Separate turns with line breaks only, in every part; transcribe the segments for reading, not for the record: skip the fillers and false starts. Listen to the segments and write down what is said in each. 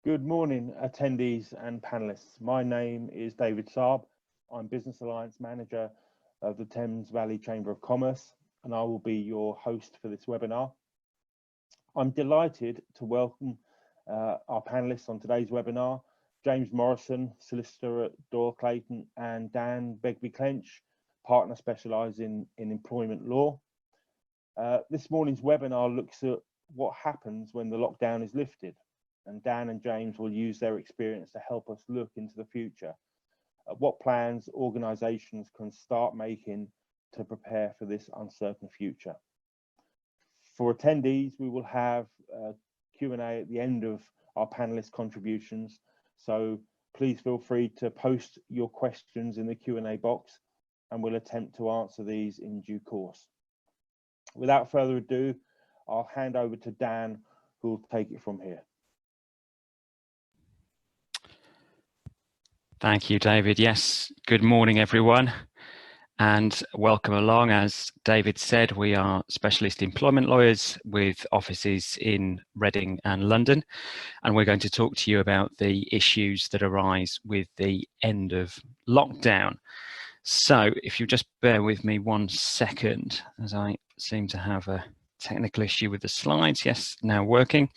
Good morning, attendees and panelists. My name is David Saab. I'm Business Alliance Manager of the Thames Valley Chamber of Commerce, and I will be your host for this webinar. I'm delighted to welcome our panelists on today's webinar, James Morrison, Solicitor at Doyle Clayton, and Dan Begbie-Clench, Partner specialising in employment law. This morning's webinar looks at what happens when the lockdown is lifted. And Dan and James will use their experience to help us look into the future. What plans organisations can start making to prepare for this uncertain future. For attendees, we will have Q&A at the end of our panelist contributions. So please feel free to post your questions in the Q&A box and we'll attempt to answer these in due course. Without further ado, I'll hand over to Dan, who will take it from here.
Thank you, David. Yes, good morning, everyone, and welcome along. As David said, we are specialist employment lawyers with offices in Reading and London, and we're going to talk to you about the issues that arise with the end of lockdown. So if you just bear with me 1 second, as I seem to have a technical issue with the slides. Yes, now working.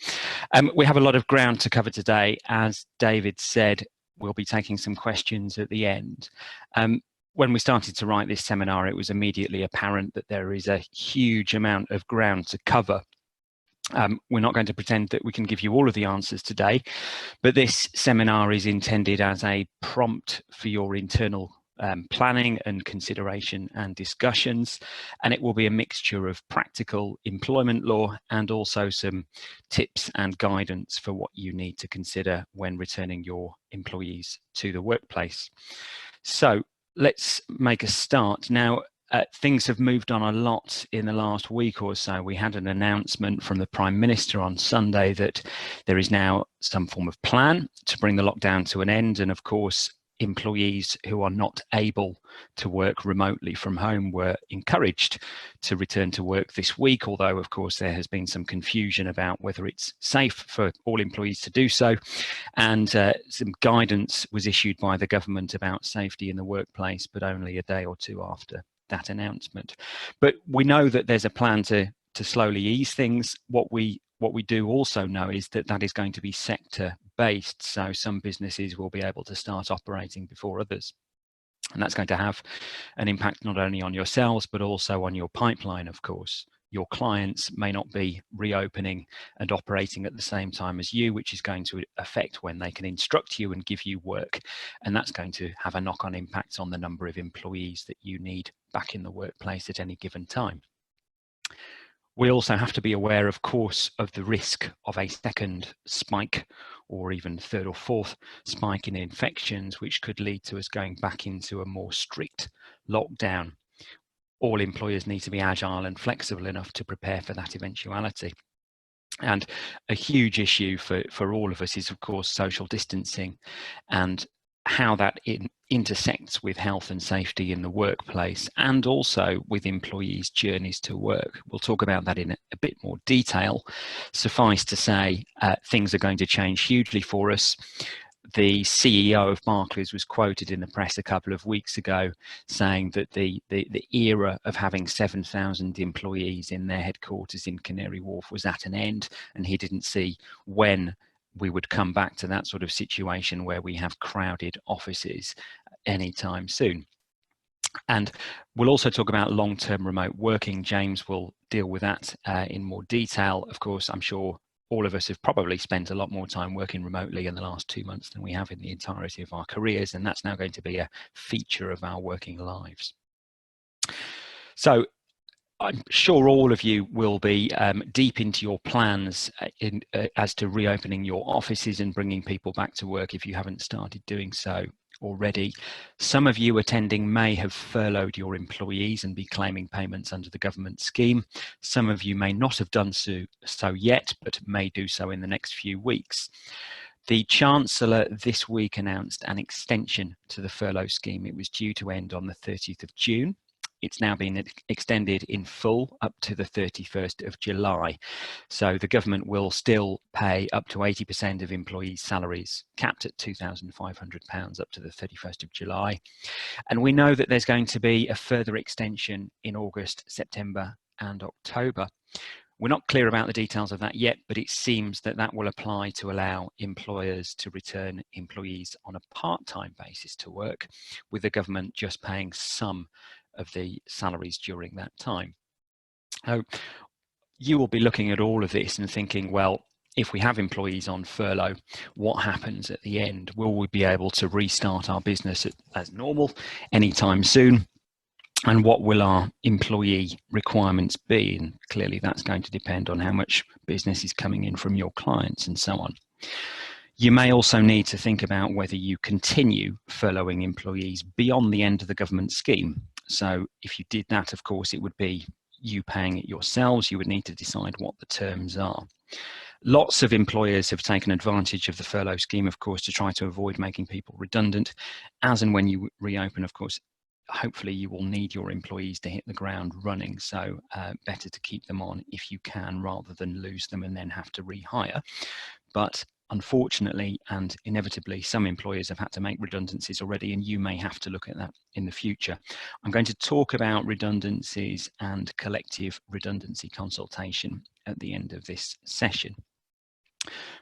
We have a lot of ground to cover today. As David said, we'll be taking some questions at the end. When we started to write this seminar, it was immediately apparent that there is a huge amount of ground to cover. We're not going to pretend that we can give you all of the answers today, but this seminar is intended as a prompt for your internal planning and consideration and discussions, and it will be a mixture of practical employment law and also some tips and guidance for what you need to consider when returning your employees to the workplace. So let's make a start. Now, things have moved on a lot in the last week or so. We had an announcement from the Prime Minister on Sunday that there is now some form of plan to bring the lockdown to an end, and of course employees who are not able to work remotely from home were encouraged to return to work this week, although of course there has been some confusion about whether it's safe for all employees to do so, and some guidance was issued by the government about safety in the workplace, but only a day or two after that announcement. But we know that there's a plan to slowly ease things. What we do also know is that that is going to be sector based, so some businesses will be able to start operating before others, and that's going to have an impact not only on yourselves but also on your pipeline. Of course, your clients may not be reopening and operating at the same time as you, which is going to affect when they can instruct you and give you work, and that's going to have a knock-on impact on the number of employees that you need back in the workplace at any given time. We also have to be aware, of course, of the risk of a second spike or even third or fourth spike in infections, which could lead to us going back into a more strict lockdown. All employers need to be agile and flexible enough to prepare for that eventuality. And a huge issue for all of us is, of course, social distancing and how that intersects with health and safety in the workplace and also with employees' journeys to work. We'll talk about that in a bit more detail. Suffice to say, things are going to change hugely for us. The CEO of Barclays was quoted in the press a couple of weeks ago saying that the era of having 7,000 employees in their headquarters in Canary Wharf was at an end, and he didn't see when we would come back to that sort of situation where we have crowded offices anytime soon. And we'll also talk about long-term remote working. James will deal with that in more detail. Of course, I'm sure all of us have probably spent a lot more time working remotely in the last 2 months than we have in the entirety of our careers, and that's now going to be a feature of our working lives. So I'm sure all of you will be deep into your plans as to reopening your offices and bringing people back to work if you haven't started doing so already. Some of you attending may have furloughed your employees and be claiming payments under the government scheme. Some of you may not have done so yet, but may do so in the next few weeks. The Chancellor this week announced an extension to the furlough scheme. It was due to end on the 30th of June. it's now been extended in full up to the 31st of July. So the government will still pay up to 80% of employees' salaries, capped at £2,500 up to the 31st of July. And we know that there's going to be a further extension in August, September and October. We're not clear about the details of that yet, but it seems that that will apply to allow employers to return employees on a part-time basis to work, with the government just paying some of the salaries during that time. So you will be looking at all of this and thinking, well, if we have employees on furlough, what happens at the end? Will we be able to restart our business as normal anytime soon? And what will our employee requirements be? And clearly that's going to depend on how much business is coming in from your clients and so on. You may also need to think about whether you continue furloughing employees beyond the end of the government scheme. So if you did that, of course, it would be you paying it yourselves. You would need to decide what the terms are. Lots of employers have taken advantage of the furlough scheme, of course, to try to avoid making people redundant. As and when you reopen, of course, hopefully you will need your employees to hit the ground running. So better to keep them on if you can, rather than lose them and then have to rehire. But unfortunately and inevitably, some employers have had to make redundancies already, and you may have to look at that in the future. I'm going to talk about redundancies and collective redundancy consultation at the end of this session.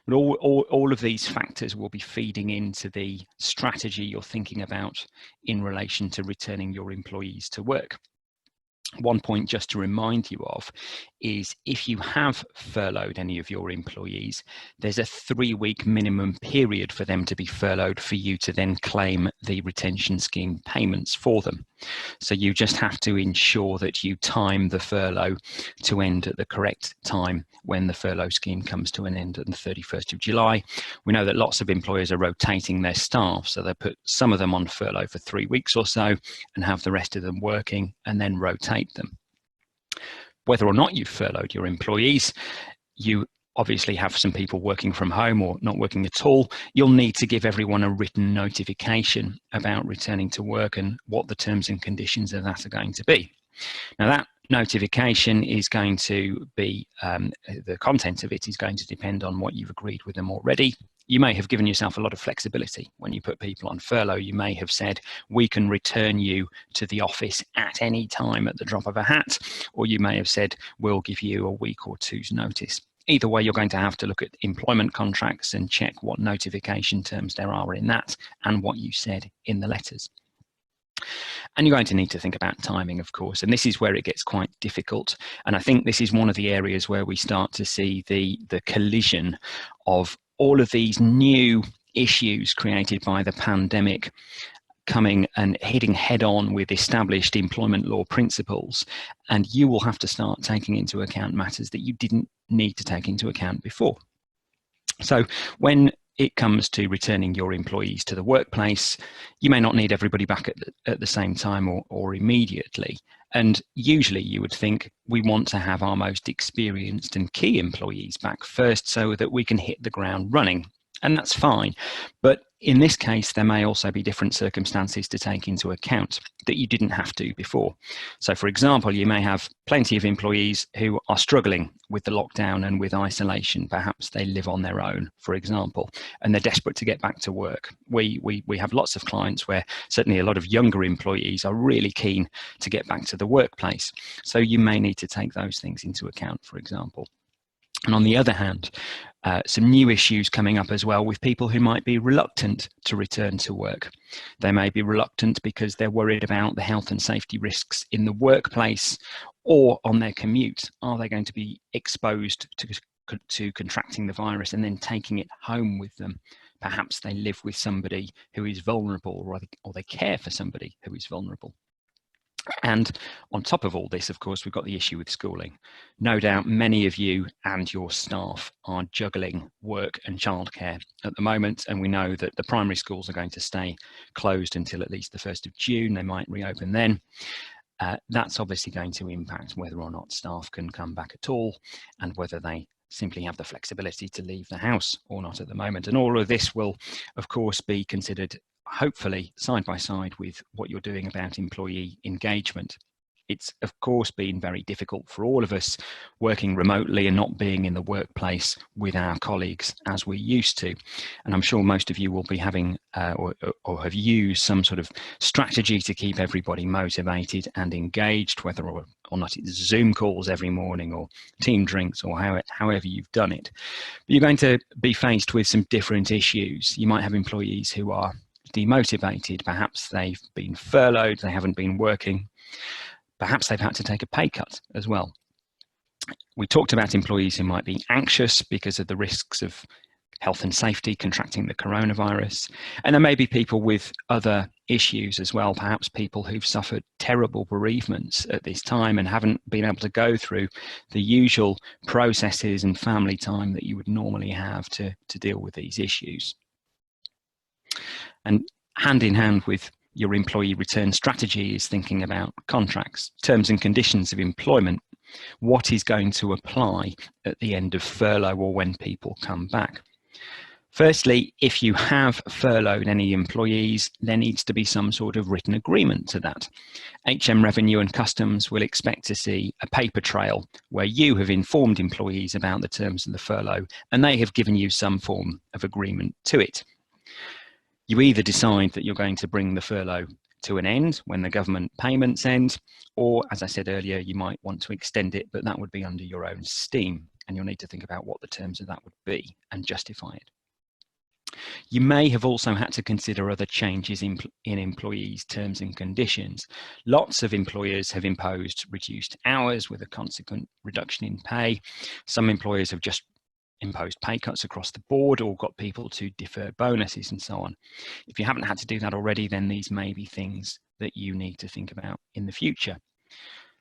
But all of these factors will be feeding into the strategy you're thinking about in relation to returning your employees to work. One point just to remind you of is, if you have furloughed any of your employees, there's a 3-week minimum period for them to be furloughed for you to then claim the retention scheme payments for them. So you just have to ensure that you time the furlough to end at the correct time when the furlough scheme comes to an end on the 31st of July. We know that lots of employers are rotating their staff, so they put some of them on furlough for 3 weeks or so and have the rest of them working and then rotate them. Whether or not you've furloughed your employees, you obviously have some people working from home or not working at all. You'll need to give everyone a written notification about returning to work and what the terms and conditions of that are going to be. Now, that notification is going to be, the content of it is going to depend on what you've agreed with them already. You may have given yourself a lot of flexibility when you put people on furlough. You may have said, we can return you to the office at any time at the drop of a hat, or you may have said, we'll give you a week or two's notice. Either way, you're going to have to look at employment contracts and check what notification terms there are in that and what you said in the letters. And you're going to need to think about timing, of course, and this is where it gets quite difficult. And I think this is one of the areas where we start to see the collision of all of these new issues created by the pandemic coming and hitting head on with established employment law principles. And you will have to start taking into account matters that you didn't need to take into account before. So when it comes to returning your employees to the workplace, you may not need everybody back at the same time or immediately. And usually you would think we want to have our most experienced and key employees back first so that we can hit the ground running. And that's fine. But in this case, there may also be different circumstances to take into account that you didn't have to before. So for example, you may have plenty of employees who are struggling with the lockdown and with isolation. Perhaps they live on their own, for example, and they're desperate to get back to work. We have lots of clients where certainly a lot of younger employees are really keen to get back to the workplace. So you may need to take those things into account, for example. And on the other hand, some new issues coming up as well with people who might be reluctant to return to work. They may be reluctant because they're worried about the health and safety risks in the workplace or on their commute. Are they going to be exposed to contracting the virus and then taking it home with them? Perhaps they live with somebody who is vulnerable, or they care for somebody who is vulnerable. And on top of all this, of course, we've got the issue with schooling. No doubt many of you and your staff are juggling work and childcare at the moment, and we know that the primary schools are going to stay closed until at least the 1st of June. They might reopen then. That's obviously going to impact whether or not staff can come back at all, and whether they simply have the flexibility to leave the house or not at the moment. And all of this will, of course, be considered hopefully side by side with what you're doing about employee engagement. It's of course been very difficult for all of us working remotely and not being in the workplace with our colleagues as we used to. And I'm sure most of you will be having or have used some sort of strategy to keep everybody motivated and engaged, whether or not it's Zoom calls every morning or team drinks or however you've done it. But you're going to be faced with some different issues. You might have employees who are demotivated. Perhaps they've been furloughed, they haven't been working. Perhaps they've had to take a pay cut as well. We talked about employees who might be anxious because of the risks of health and safety, contracting the coronavirus. And there may be people with other issues as well, perhaps people who've suffered terrible bereavements at this time and haven't been able to go through the usual processes and family time that you would normally have to deal with these issues. And hand in hand with your employee return strategy is thinking about contracts, terms and conditions of employment, what is going to apply at the end of furlough or when people come back. Firstly, if you have furloughed any employees, there needs to be some sort of written agreement to that. HM Revenue and Customs will expect to see a paper trail where you have informed employees about the terms of the furlough and they have given you some form of agreement to it. You either decide that you're going to bring the furlough to an end when the government payments end, or as I said earlier, you might want to extend it, but that would be under your own steam, and you'll need to think about what the terms of that would be and justify it. You may have also had to consider other changes in employees' terms and conditions. Lots of employers have imposed reduced hours with a consequent reduction in pay. Some employers have just imposed pay cuts across the board or got people to defer bonuses and so on. If you haven't had to do that already, then these may be things that you need to think about in the future.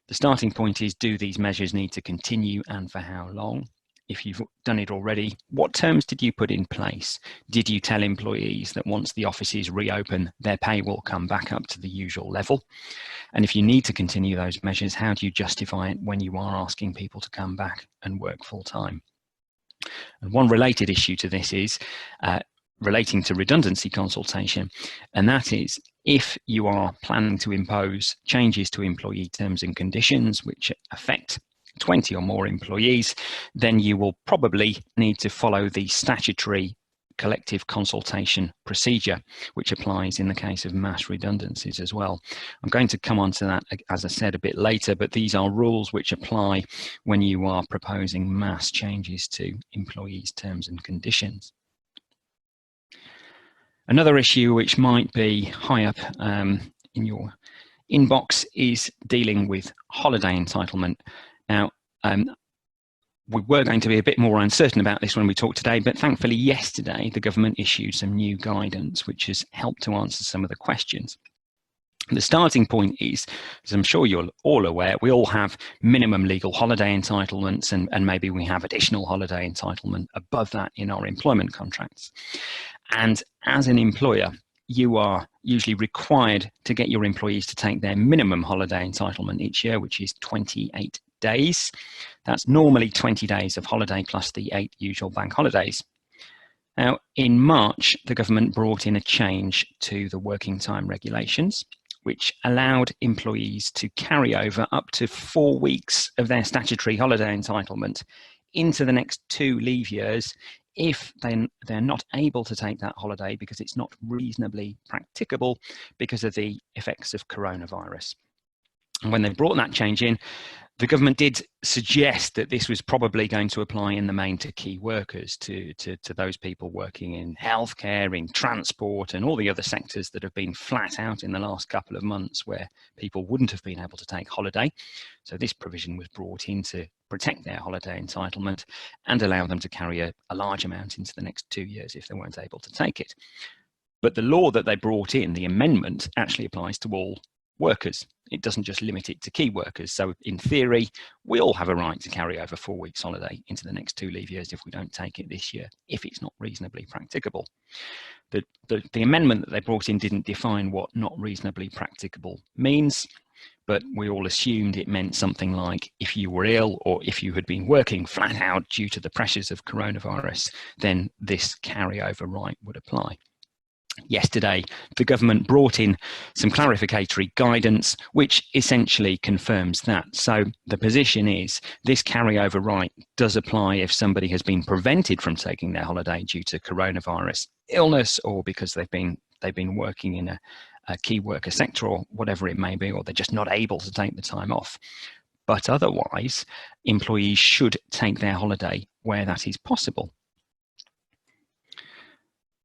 The starting point is, do these measures need to continue and for how long? If you've done it already, what terms did you put in place? Did you tell employees that once the offices reopen, their pay will come back up to the usual level? And if you need to continue those measures, how do you justify it when you are asking people to come back and work full time? And one related issue to this is relating to redundancy consultation, and that is if you are planning to impose changes to employee terms and conditions which affect 20 or more employees, then you will probably need to follow the statutory collective consultation procedure, which applies in the case of mass redundancies as well. I'm going to come on to that, as I said, a bit later, but these are rules which apply when you are proposing mass changes to employees' terms and conditions. Another issue which might be high up in your inbox is dealing with holiday entitlement. Now, we were going to be a bit more uncertain about this when we talked today, but thankfully yesterday the government issued some new guidance which has helped to answer some of the questions. The starting point is, as I'm sure you're all aware, we all have minimum legal holiday entitlements and maybe we have additional holiday entitlement above that in our employment contracts. And as an employer, you are usually required to get your employees to take their minimum holiday entitlement each year, which is 28 days. That's normally 20 days of holiday plus the 8 usual bank holidays. Now, in March, the government brought in a change to the working time regulations, which allowed employees to carry over up to 4 weeks of their statutory holiday entitlement into the next 2 leave years if they're not able to take that holiday because it's not reasonably practicable because of the effects of coronavirus. And when they brought that change in, the government did suggest that this was probably going to apply in the main to key workers, to those people working in healthcare, in transport, and all the other sectors that have been flat out in the last couple of months where people wouldn't have been able to take holiday. So this provision was brought in to protect their holiday entitlement and allow them to carry a large amount into the next 2 years if they weren't able to take it. But the law that they brought in, the amendment, actually applies to all workers. It doesn't just limit it to key workers. So in theory, we all have a right to carry over 4 weeks holiday into the next 2 leave years if we don't take it this year, if it's not reasonably practicable. The amendment that they brought in didn't define what not reasonably practicable means, but we all assumed it meant something like if you were ill or if you had been working flat out due to the pressures of coronavirus, then this carryover right would apply. Yesterday, the government brought in some clarificatory guidance, which essentially confirms that. So the position is this carryover right does apply if somebody has been prevented from taking their holiday due to coronavirus illness, or because they've been working in a key worker sector or whatever it may be, or they're just not able to take the time off. But otherwise, employees should take their holiday where that is possible.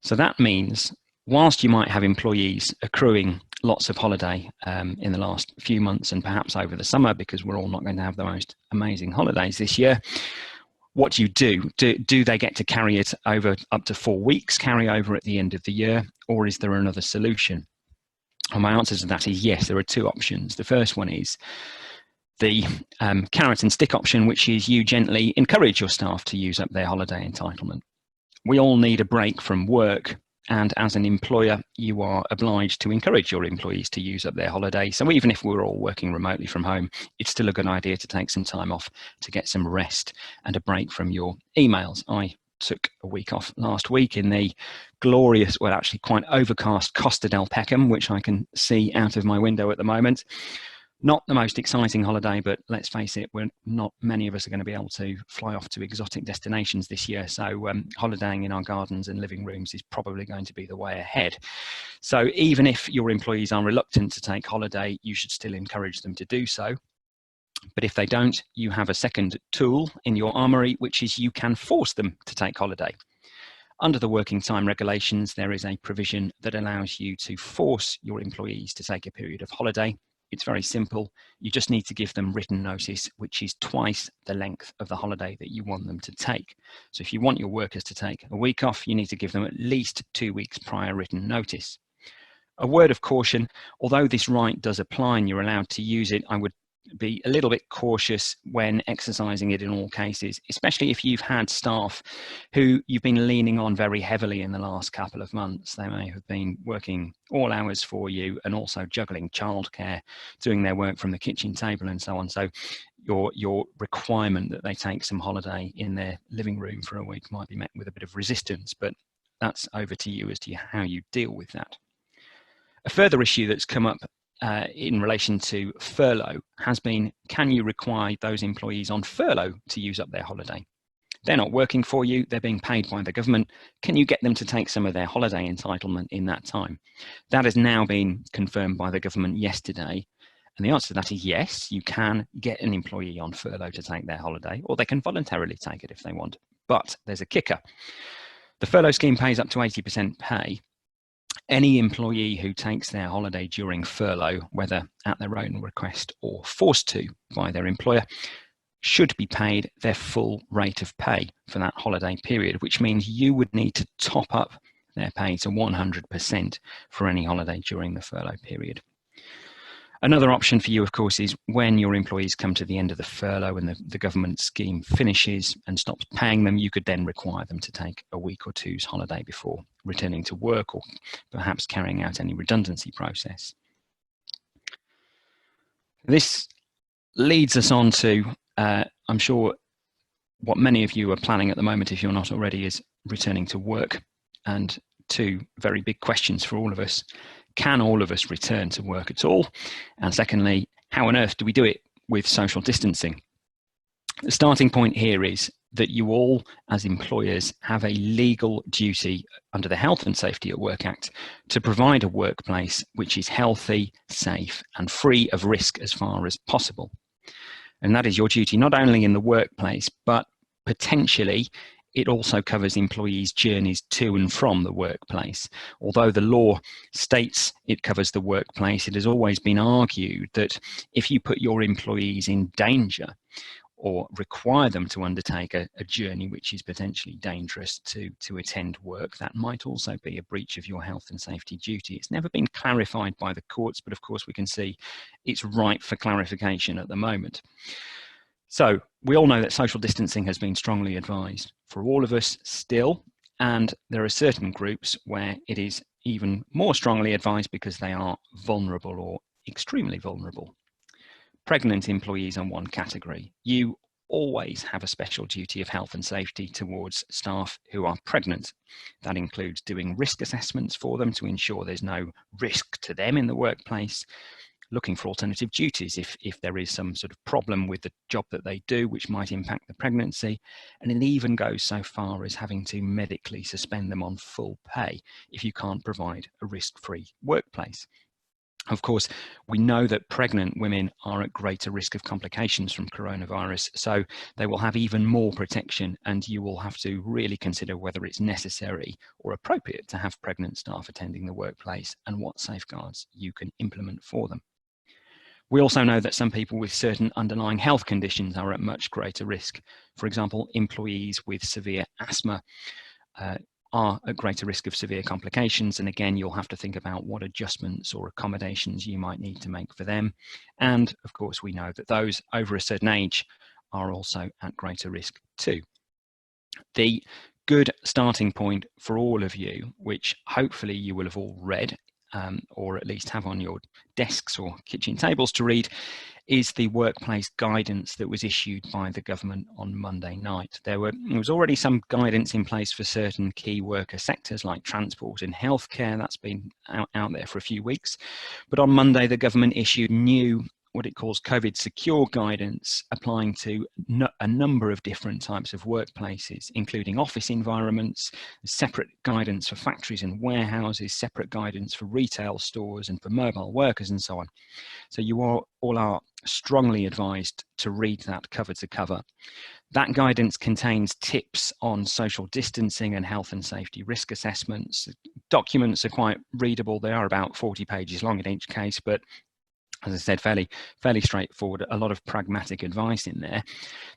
So that means whilst you might have employees accruing lots of holiday in the last few months and perhaps over the summer, because we're all not going to have the most amazing holidays this year, what do you do? Do they get to carry it over up to 4 weeks, carry over at the end of the year, or is there another solution? And my answer to that is yes, there are two options. The first one is the carrot and stick option, which is you gently encourage your staff to use up their holiday entitlement. We all need a break from work, and as an employer, you are obliged to encourage your employees to use up their holiday. So even if we're all working remotely from home, it's still a good idea to take some time off to get some rest and a break from your emails. I took a week off last week in the glorious, well, actually quite overcast Costa del Peckham, which I can see out of my window at the moment. Not the most exciting holiday, but let's face it, not many of us are going to be able to fly off to exotic destinations this year. So holidaying in our gardens and living rooms is probably going to be the way ahead. So even if your employees are reluctant to take holiday, you should still encourage them to do so. But if they don't, you have a second tool in your armory, which is you can force them to take holiday. Under the working time regulations, there is a provision that allows you to force your employees to take a period of holiday. It's very simple. You just need to give them written notice, which is twice the length of the holiday that you want them to take. So if you want your workers to take a week off, you need to give them at least 2 weeks prior written notice. A word of caution, although this right does apply and you're allowed to use it, I would be a little bit cautious when exercising it in all cases, especially if you've had staff who you've been leaning on very heavily in the last couple of months. They may have been working all hours for you and also juggling childcare, doing their work from the kitchen table and so on. So your requirement that they take some holiday in their living room for a week might be met with a bit of resistance, but that's over to you as to how you deal with that. A further issue that's come up in relation to furlough has been, can you require those employees on furlough to use up their holiday? They're not working for you, they're being paid by the government. Can you get them to take some of their holiday entitlement in that time? That has now been confirmed by the government yesterday. And the answer to that is yes, you can get an employee on furlough to take their holiday, or they can voluntarily take it if they want. But there's a kicker. The furlough scheme pays up to 80% pay. Any employee who takes their holiday during furlough, whether at their own request or forced to by their employer, should be paid their full rate of pay for that holiday period, which means you would need to top up their pay to 100% for any holiday during the furlough period. Another option for you, of course, is when your employees come to the end of the furlough and the government scheme finishes and stops paying them, you could then require them to take a week or two's holiday before returning to work or perhaps carrying out any redundancy process. This leads us on to, I'm sure, what many of you are planning at the moment, if you're not already, is returning to work. And two very big questions for all of us. Can all of us return to work at all? And secondly, how on earth do we do it with social distancing? The starting point here is that you all, as employers, have a legal duty under the Health and Safety at Work Act to provide a workplace which is healthy, safe, and free of risk as far as possible. And that is your duty not only in the workplace, but potentially it also covers employees' journeys to and from the workplace. Although the law states it covers the workplace, it has always been argued that if you put your employees in danger or require them to undertake a journey which is potentially dangerous to attend work, that might also be a breach of your health and safety duty. It's never been clarified by the courts, but of course we can see it's ripe for clarification at the moment. So we all know that social distancing has been strongly advised for all of us still, and there are certain groups where it is even more strongly advised because they are vulnerable or extremely vulnerable. Pregnant employees are one category. You always have a special duty of health and safety towards staff who are pregnant. That includes doing risk assessments for them to ensure there's no risk to them in the workplace, looking for alternative duties if there is some sort of problem with the job that they do which might impact the pregnancy, and it even goes so far as having to medically suspend them on full pay if you can't provide a risk-free workplace. Of course, we know that pregnant women are at greater risk of complications from coronavirus, so they will have even more protection, and you will have to really consider whether it's necessary or appropriate to have pregnant staff attending the workplace and what safeguards you can implement for them. We also know that some people with certain underlying health conditions are at much greater risk. For example, employees with severe asthma are at greater risk of severe complications. And again, you'll have to think about what adjustments or accommodations you might need to make for them. And of course, we know that those over a certain age are also at greater risk too. The good starting point for all of you, which hopefully you will have all read, or at least have on your desks or kitchen tables to read, is the workplace guidance that was issued by the government on Monday night. There was already some guidance in place for certain key worker sectors like transport and healthcare. That's been out there for a few weeks. But on Monday, the government issued new, what it calls COVID secure guidance, applying to a number of different types of workplaces, including office environments, separate guidance for factories and warehouses, separate guidance for retail stores and for mobile workers and so on. So you all are strongly advised to read that cover to cover. That guidance contains tips on social distancing and health and safety risk assessments. Documents are quite readable. They are about 40 pages long in each case, but as I said, fairly straightforward, a lot of pragmatic advice in there.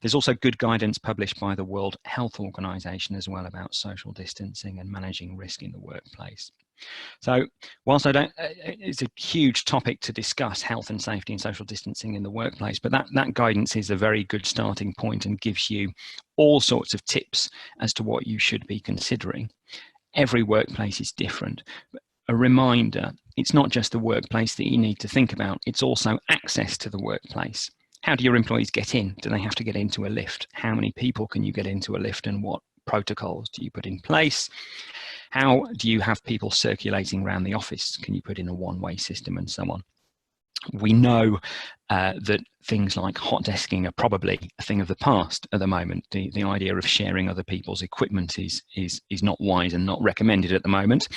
There's also good guidance published by the World Health Organization as well about social distancing and managing risk in the workplace. So whilst it's a huge topic to discuss, health and safety and social distancing in the workplace, but that guidance is a very good starting point and gives you all sorts of tips as to what you should be considering. Every workplace is different. A reminder, it's not just the workplace that you need to think about, it's also access to the workplace. How do your employees get in? Do they have to get into a lift? How many people can you get into a lift and what protocols do you put in place? How do you have people circulating around the office? Can you put in a one-way system and so on? We know that things like hot desking are probably a thing of the past at the moment. The idea of sharing other people's equipment is not wise and not recommended at the moment.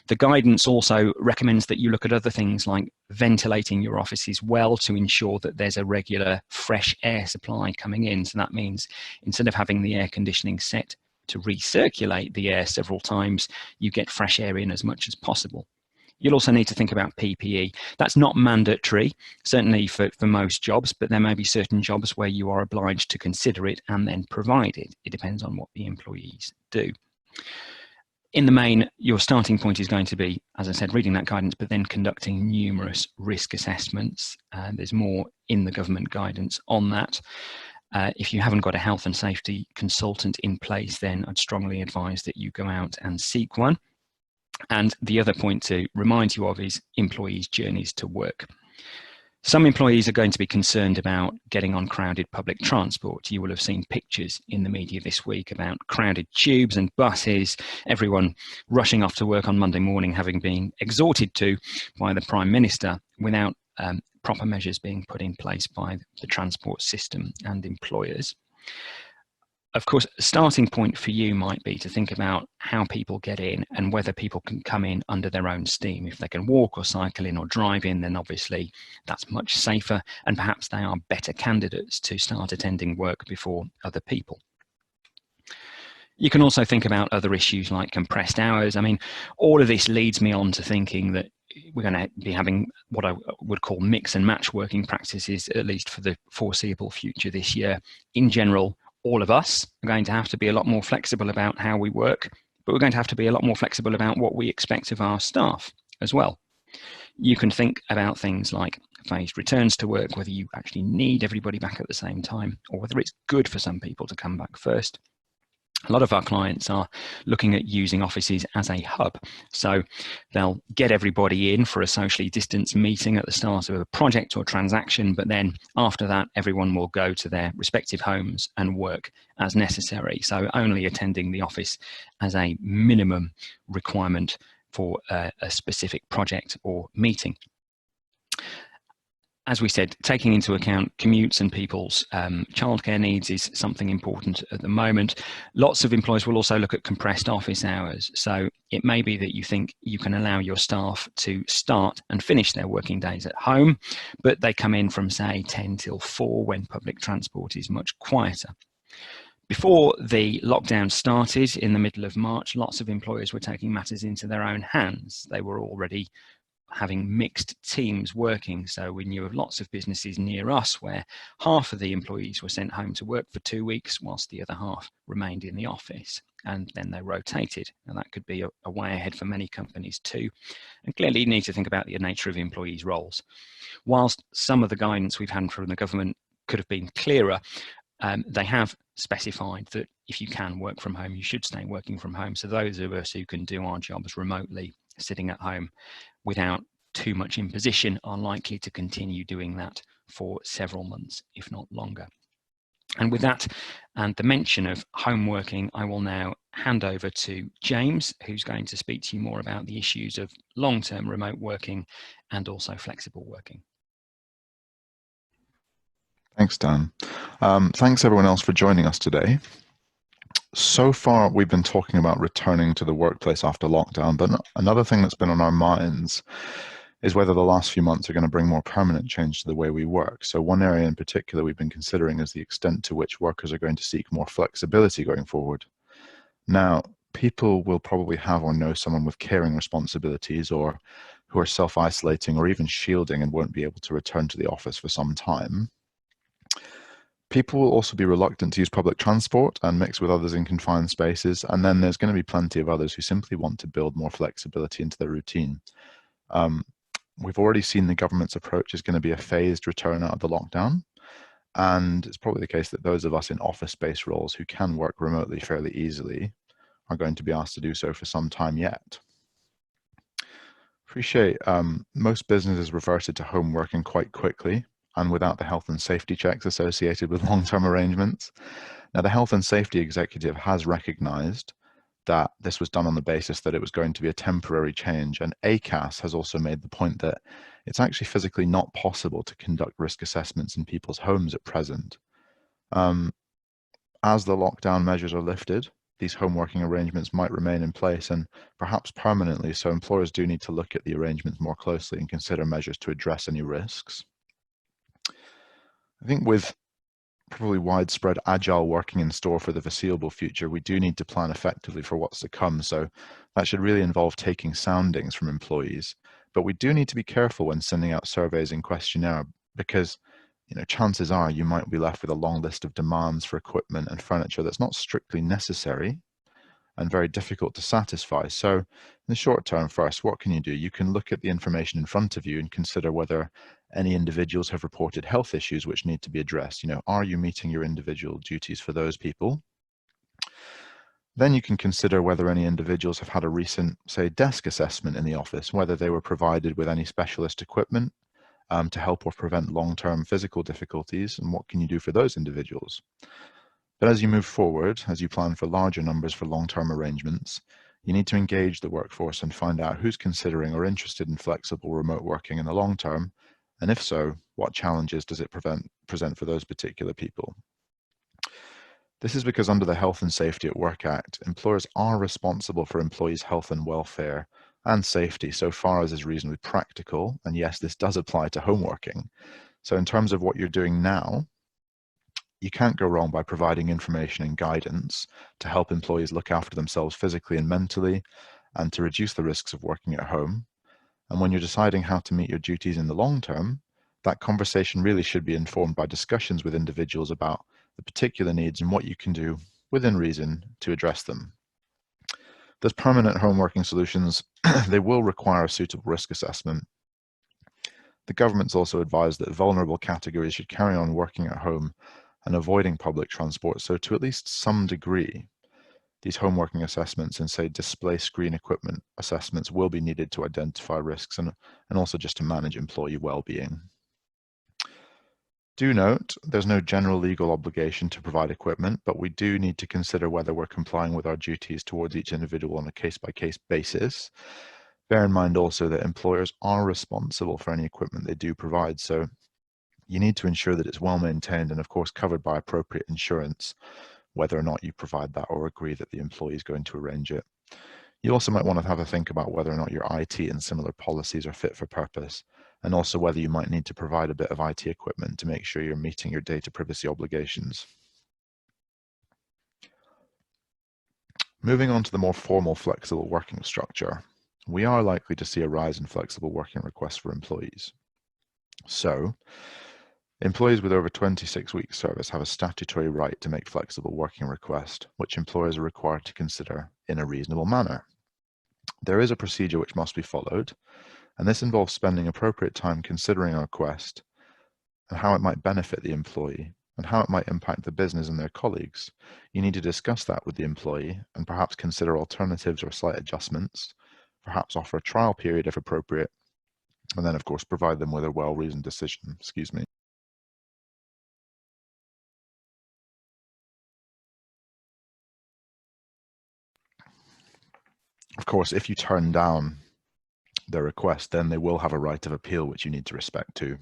The guidance also recommends that you look at other things like ventilating your offices well to ensure that there's a regular fresh air supply coming in. So that means instead of having the air conditioning set to recirculate the air several times, you get fresh air in as much as possible. You'll also need to think about PPE. That's not mandatory, certainly for most jobs, but there may be certain jobs where you are obliged to consider it and then provide it. It depends on what the employees do. In the main, your starting point is going to be, as I said, reading that guidance, but then conducting numerous risk assessments. There's more in the government guidance on that. If you haven't got a health and safety consultant in place, then I'd strongly advise that you go out and seek one. And the other point to remind you of is employees' journeys to work. Some employees are going to be concerned about getting on crowded public transport. You will have seen pictures in the media this week about crowded tubes and buses, everyone rushing off to work on Monday morning, having been exhorted to by the Prime Minister without proper measures being put in place by the transport system and employers. Of course, a starting point for you might be to think about how people get in and whether people can come in under their own steam. If they can walk or cycle in or drive in, then obviously that's much safer, and perhaps they are better candidates to start attending work before other people. You can also think about other issues like compressed hours. I mean, all of this leads me on to thinking that we're going to be having what I would call mix and match working practices, at least for the foreseeable future this year. In general, all of us are going to have to be a lot more flexible about how we work, but we're going to have to be a lot more flexible about what we expect of our staff as well. You can think about things like phased returns to work, whether you actually need everybody back at the same time, or whether it's good for some people to come back first. A lot of our clients are looking at using offices as a hub. So they'll get everybody in for a socially distanced meeting at the start of a project or transaction, but then after that, everyone will go to their respective homes and work as necessary. So only attending the office as a minimum requirement for a specific project or meeting. As we said, taking into account commutes and people's childcare needs is something important at the moment. Lots of employers will also look at compressed office hours. So it may be that you think you can allow your staff to start and finish their working days at home, but they come in from, say, 10 till 4 when public transport is much quieter. Before the lockdown started in the middle of March, lots of employers were taking matters into their own hands. They were already having mixed teams working. So we knew of lots of businesses near us where half of the employees were sent home to work for 2 weeks whilst the other half remained in the office, and then they rotated. And that could be a way ahead for many companies too. And clearly you need to think about the nature of employees' roles. Whilst some of the guidance we've had from the government could have been clearer, they have specified that if you can work from home, you should stay working from home. So those of us who can do our jobs remotely, sitting at home without too much imposition, are likely to continue doing that for several months, if not longer. And with that and the mention of home working, I will now hand over to James, who's going to speak to you more about the issues of long-term remote working and also flexible working.
Thanks, Dan. Thanks everyone else for joining us today. So far, we've been talking about returning to the workplace after lockdown, but another thing that's been on our minds is whether the last few months are going to bring more permanent change to the way we work. So one area in particular we've been considering is the extent to which workers are going to seek more flexibility going forward. Now, people will probably have or know someone with caring responsibilities or who are self-isolating or even shielding and won't be able to return to the office for some time. People will also be reluctant to use public transport and mix with others in confined spaces. And then there's going to be plenty of others who simply want to build more flexibility into their routine. We've already seen the government's approach is going to be a phased return out of the lockdown. And it's probably the case that those of us in office-based roles who can work remotely fairly easily are going to be asked to do so for some time yet. Appreciate most businesses reverted to home working quite quickly and without the health and safety checks associated with long-term arrangements. Now, the health and safety executive has recognized that this was done on the basis that it was going to be a temporary change, and ACAS has also made the point that it's actually physically not possible to conduct risk assessments in people's homes at present. As the lockdown measures are lifted, these home working arrangements might remain in place and perhaps permanently, so employers do need to look at the arrangements more closely and consider measures to address any risks. I think with probably widespread agile working in store for the foreseeable future, we do need to plan effectively for what's to come. So that should really involve taking soundings from employees. But we do need to be careful when sending out surveys and questionnaire because chances are you might be left with a long list of demands for equipment and furniture that's not strictly necessary and very difficult to satisfy. So in the short term first, what can you do? You can look at the information in front of you and consider whether any individuals have reported health issues which need to be addressed. Are you meeting your individual duties for those people? Then you can consider whether any individuals have had a recent, say, desk assessment in the office, whether they were provided with any specialist equipment to help or prevent long-term physical difficulties, and what can you do for those individuals? But as you move forward, as you plan for larger numbers for long-term arrangements, you need to engage the workforce and find out who's considering or interested in flexible remote working in the long term, and if so, what challenges does it present for those particular people? This is because under the Health and Safety at Work Act, employers are responsible for employees' health and welfare and safety so far as is reasonably practical, and yes, this does apply to home working. So in terms of what you're doing now, you can't go wrong by providing information and guidance to help employees look after themselves physically and mentally and to reduce the risks of working at home. And when you're deciding how to meet your duties in the long term, that conversation really should be informed by discussions with individuals about the particular needs and what you can do within reason to address them. Those permanent home working solutions, they will require a suitable risk assessment. The government's also advised that vulnerable categories should carry on working at home and avoiding public transport, so to at least some degree, These home working assessments and say display screen equipment assessments will be needed to identify risks and also just to manage employee well-being. Do note, there's no general legal obligation to provide equipment, but we do need to consider whether we're complying with our duties towards each individual on a case-by-case basis. Bear in mind also that employers are responsible for any equipment they do provide, so you need to ensure that it's well maintained and of course covered by appropriate insurance, whether or not you provide that or agree that the employee is going to arrange it. You also might want to have a think about whether or not your IT and similar policies are fit for purpose, and also whether you might need to provide a bit of IT equipment to make sure you're meeting your data privacy obligations. Moving on to the more formal flexible working structure, we are likely to see a rise in flexible working requests for employees. So, employees with over 26 weeks service have a statutory right to make flexible working request, which employers are required to consider in a reasonable manner. There is a procedure which must be followed, and this involves spending appropriate time considering a request and how it might benefit the employee and how it might impact the business and their colleagues. You need to discuss that with the employee and perhaps consider alternatives or slight adjustments, perhaps offer a trial period if appropriate, and then of course provide them with a well-reasoned decision. Of course, if you turn down their request, then they will have a right of appeal, which you need to respect too.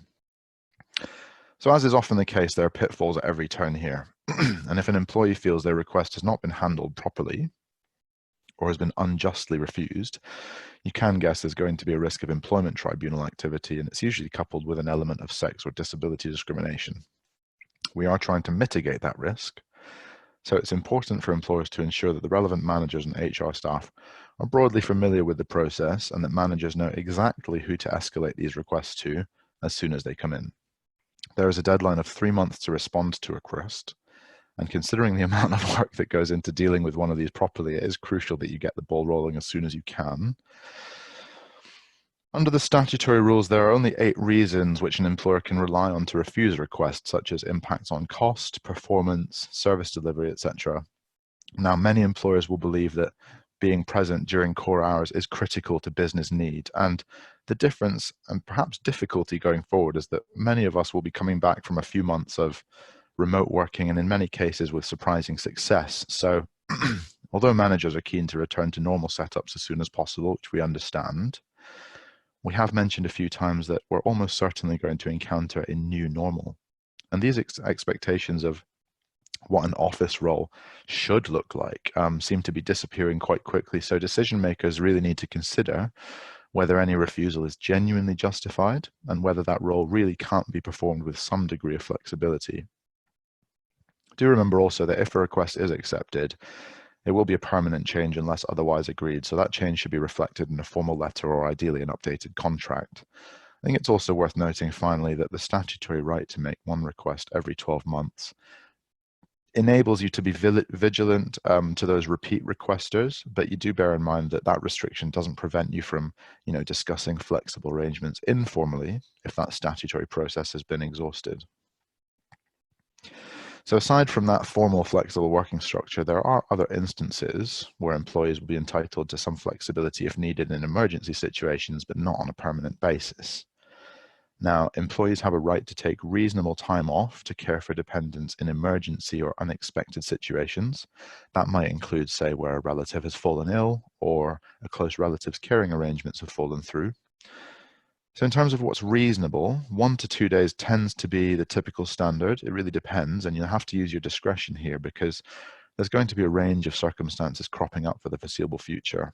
So as is often the case, there are pitfalls at every turn here. And if an employee feels their request has not been handled properly or has been unjustly refused, you can guess there's going to be a risk of employment tribunal activity, and it's usually coupled with an element of sex or disability discrimination. We are trying to mitigate that risk, so it's important for employers to ensure that the relevant managers and HR staff are broadly familiar with the process and that managers know exactly who to escalate these requests to as soon as they come in. There is a deadline of 3 months to respond to a request, and considering the amount of work that goes into dealing with one of these properly, it is crucial that you get the ball rolling as soon as you can. Under the statutory rules, there are only 8 reasons which an employer can rely on to refuse a request, such as impacts on cost, performance, service delivery, etc. Now, many employers will believe that being present during core hours is critical to business need, and the difference and perhaps difficulty going forward is that many of us will be coming back from a few months of remote working, and in many cases with surprising success. So although managers are keen to return to normal setups as soon as possible, which we understand, we have mentioned a few times that we're almost certainly going to encounter a new normal. And these expectations of what an office role should look like seem to be disappearing quite quickly. So decision makers really need to consider whether any refusal is genuinely justified and whether that role really can't be performed with some degree of flexibility. Do remember also that if a request is accepted, it will be a permanent change unless otherwise agreed. So that change should be reflected in a formal letter or ideally an updated contract. I think it's also worth noting finally that the statutory right to make one request every 12 months enables you to be vigilant to those repeat requesters, but you do bear in mind that that restriction doesn't prevent you from, discussing flexible arrangements informally if that statutory process has been exhausted. So aside from that formal flexible working structure, there are other instances where employees will be entitled to some flexibility if needed in emergency situations, but not on a permanent basis. Now, employees have a right to take reasonable time off to care for dependents in emergency or unexpected situations. That might include, say, where a relative has fallen ill or a close relative's caring arrangements have fallen through. So in terms of what's reasonable, 1 to 2 days tends to be the typical standard. It really depends, and you'll have to use your discretion here because there's going to be a range of circumstances cropping up for the foreseeable future.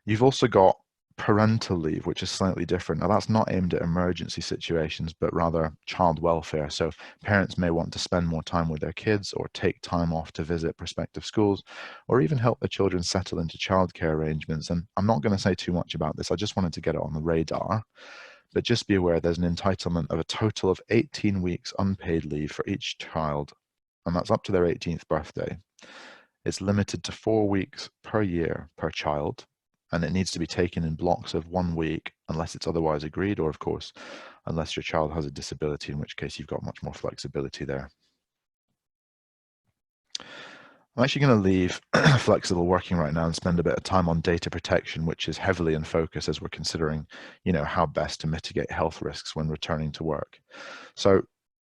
You've also got parental leave, which is slightly different. Now, that's not aimed at emergency situations, but rather child welfare. So parents may want to spend more time with their kids or take time off to visit prospective schools or even help their children settle into childcare arrangements. And I'm not going to say too much about this. I just wanted to get it on the radar. But just be aware there's an entitlement of a total of 18 weeks unpaid leave for each child, and that's up to their 18th birthday. It's limited to 4 weeks per year per child, and it needs to be taken in blocks of 1 week unless it's otherwise agreed, or of course, unless your child has a disability, in which case you've got much more flexibility there. I'm actually going to leave flexible working right now and spend a bit of time on data protection, which is heavily in focus as we're considering, how best to mitigate health risks when returning to work. So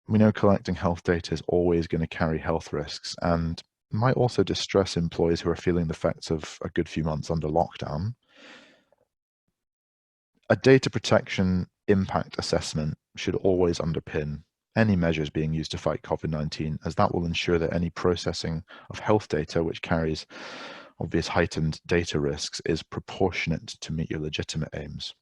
we know collecting health data is always going to carry health risks and might also distress employees who are feeling the effects of a good few months under lockdown. A data protection impact assessment should always underpin any measures being used to fight COVID-19, as that will ensure that any processing of health data, which carries obvious heightened data risks, is proportionate to meet your legitimate aims.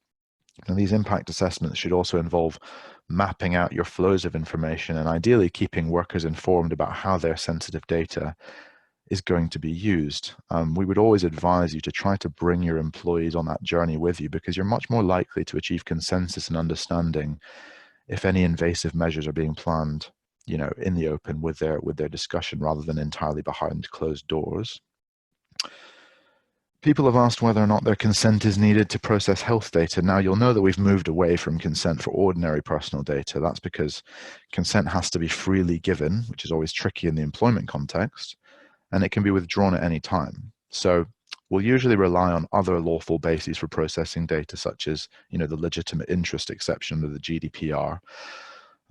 And these impact assessments should also involve mapping out your flows of information and ideally keeping workers informed about how their sensitive data is going to be used. We would always advise you to try to bring your employees on that journey with you, because you're much more likely to achieve consensus and understanding if any invasive measures are being planned, in the open with their discussion rather than entirely behind closed doors. People have asked whether or not their consent is needed to process health data. Now, you'll know that we've moved away from consent for ordinary personal data. That's because consent has to be freely given, which is always tricky in the employment context, and it can be withdrawn at any time. So we'll usually rely on other lawful bases for processing data, such as, the legitimate interest exception under the GDPR.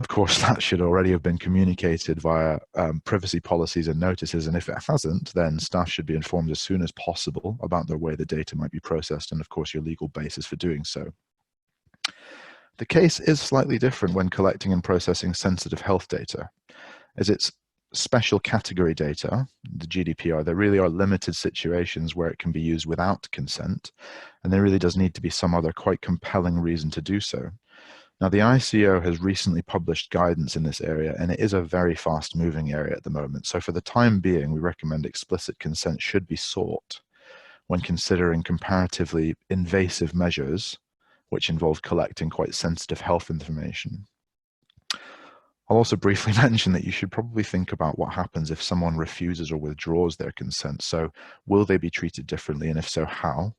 Of course, that should already have been communicated via privacy policies and notices, and if it hasn't, then staff should be informed as soon as possible about the way the data might be processed and, of course, your legal basis for doing so. The case is slightly different when collecting and processing sensitive health data, as it's special category data, the GDPR. There really are limited situations where it can be used without consent, and there really does need to be some other quite compelling reason to do so. Now, the ICO has recently published guidance in this area, and it is a very fast-moving area at the moment. So for the time being, we recommend explicit consent should be sought when considering comparatively invasive measures which involve collecting quite sensitive health information. I'll also briefly mention that you should probably think about what happens if someone refuses or withdraws their consent. So will they be treated differently, and if so, how?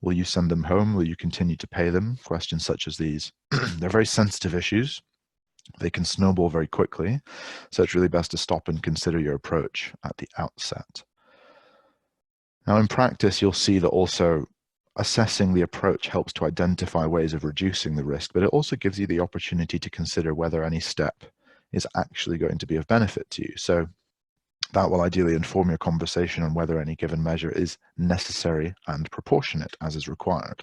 Will you send them home? Will you continue to pay them? Questions such as these. They're very sensitive issues. They can snowball very quickly, so it's really best to stop and consider your approach at the outset. Now, in practice, you'll see that also assessing the approach helps to identify ways of reducing the risk, but it also gives you the opportunity to consider whether any step is actually going to be of benefit to you. So that will ideally inform your conversation on whether any given measure is necessary and proportionate as is required.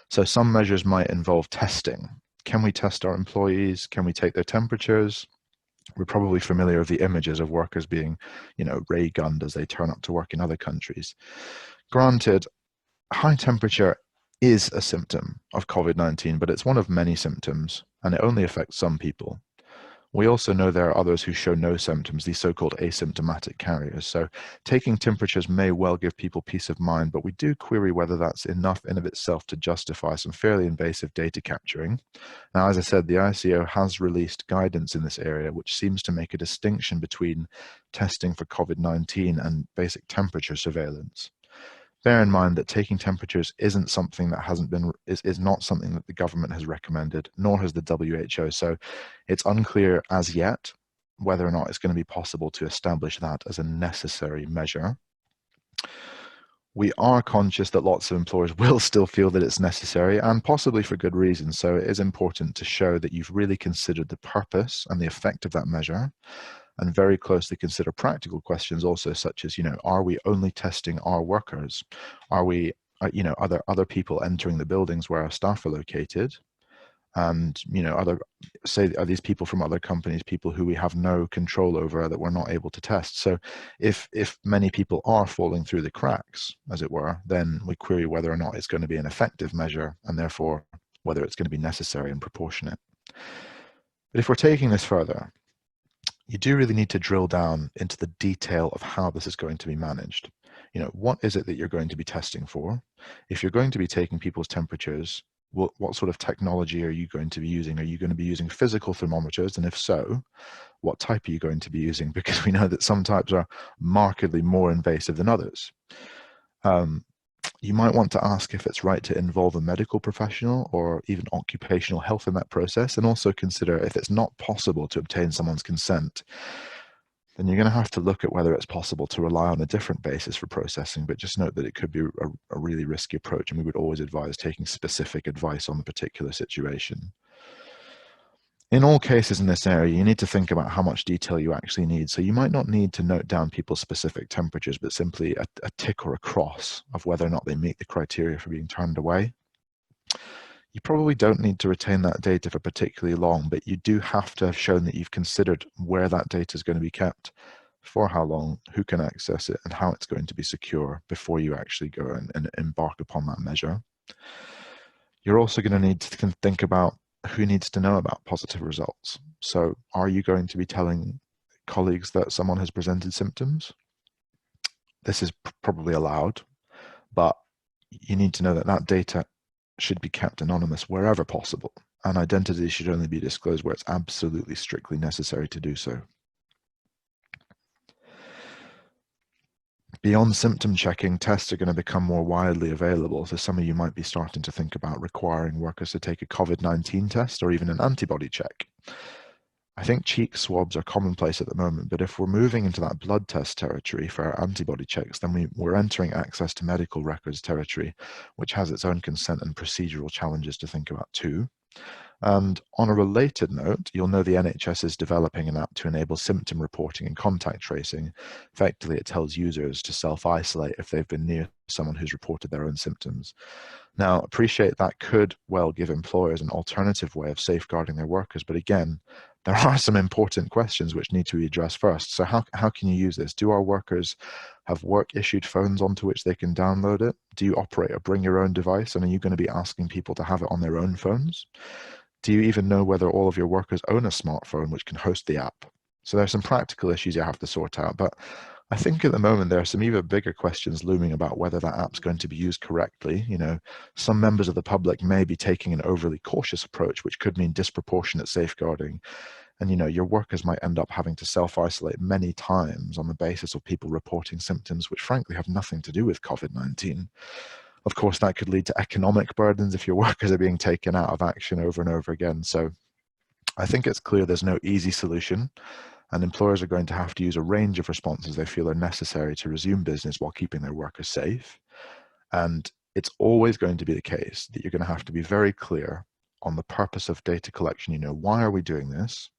So some measures might involve testing. Can we test our employees? Can we take their temperatures? We're probably familiar with the images of workers being, ray gunned as they turn up to work in other countries. Granted, high temperature is a symptom of COVID-19, but it's one of many symptoms, and it only affects some people. We also know there are others who show no symptoms, these so-called asymptomatic carriers. So taking temperatures may well give people peace of mind, but we do query whether that's enough in of itself to justify some fairly invasive data capturing. Now, as I said, the ICO has released guidance in this area, which seems to make a distinction between testing for COVID-19 and basic temperature surveillance. Bear in mind that taking temperatures isn't something that is not something that the government has recommended, nor has the WHO. So it's unclear as yet whether or not it's going to be possible to establish that as a necessary measure. We are conscious that lots of employers will still feel that it's necessary, and possibly for good reason. So it is important to show that you've really considered the purpose and the effect of that measure, and very closely consider practical questions also, such as, are we only testing our workers? Are we, are there other people entering the buildings where our staff are located? And, are these people from other companies, people who we have no control over that we're not able to test? So if many people are falling through the cracks, as it were, then we query whether or not it's going to be an effective measure, and therefore whether it's going to be necessary and proportionate. But if we're taking this further, you do really need to drill down into the detail of how this is going to be managed. What is it that you're going to be testing for? If you're going to be taking people's temperatures, what sort of technology are you going to be using? Are you going to be using physical thermometers? And if so, what type are you going to be using? Because we know that some types are markedly more invasive than others. You might want to ask if it's right to involve a medical professional or even occupational health in that process, and also consider if it's not possible to obtain someone's consent. then you're going to have to look at whether it's possible to rely on a different basis for processing, but just note that it could be a really risky approach, and we would always advise taking specific advice on the particular situation. In all cases in this area, you need to think about how much detail you actually need. So you might not need to note down people's specific temperatures, but simply a tick or a cross of whether or not they meet the criteria for being turned away. You probably don't need to retain that data for particularly long, but you do have to have shown that you've considered where that data is going to be kept, for how long, who can access it, and how it's going to be secure before you actually go and embark upon that measure. You're also going to need to think about who needs to know about positive results. So are you going to be telling colleagues that someone has presented symptoms? This is probably allowed, but you need to know that that data should be kept anonymous wherever possible, and identity should only be disclosed where it's absolutely strictly necessary to do so. Beyond symptom checking, tests are going to become more widely available, so some of you might be starting to think about requiring workers to take a COVID-19 test or even an antibody check. I think cheek swabs are commonplace at the moment, but if we're moving into that blood test territory for our antibody checks, then we're entering access to medical records territory, which has its own consent and procedural challenges to think about too. And on a related note, you'll know the NHS is developing an app to enable symptom reporting and contact tracing. Effectively, it tells users to self-isolate if they've been near someone who's reported their own symptoms. Now, appreciate that could well give employers an alternative way of safeguarding their workers, but again, there are some important questions which need to be addressed first. So how can you use this? Do our workers have work-issued phones onto which they can download it? Do you operate a bring your own device, and are you going to be asking people to have it on their own phones? Do you even know whether all of your workers own a smartphone which can host the app? So there's some practical issues you have to sort out, but I think at the moment there are some even bigger questions looming about whether that app's going to be used correctly. You know, some members of the public may be taking an overly cautious approach, which could mean disproportionate safeguarding. And, you know, your workers might end up having to self-isolate many times on the basis of people reporting symptoms which frankly have nothing to do with COVID-19. Of course, that could lead to economic burdens if your workers are being taken out of action over and over again. So I think it's clear there's no easy solution, and employers are going to have to use a range of responses they feel are necessary to resume business while keeping their workers safe. And it's always going to be the case that you're going to have to be very clear on the purpose of data collection. You know, why are we doing this?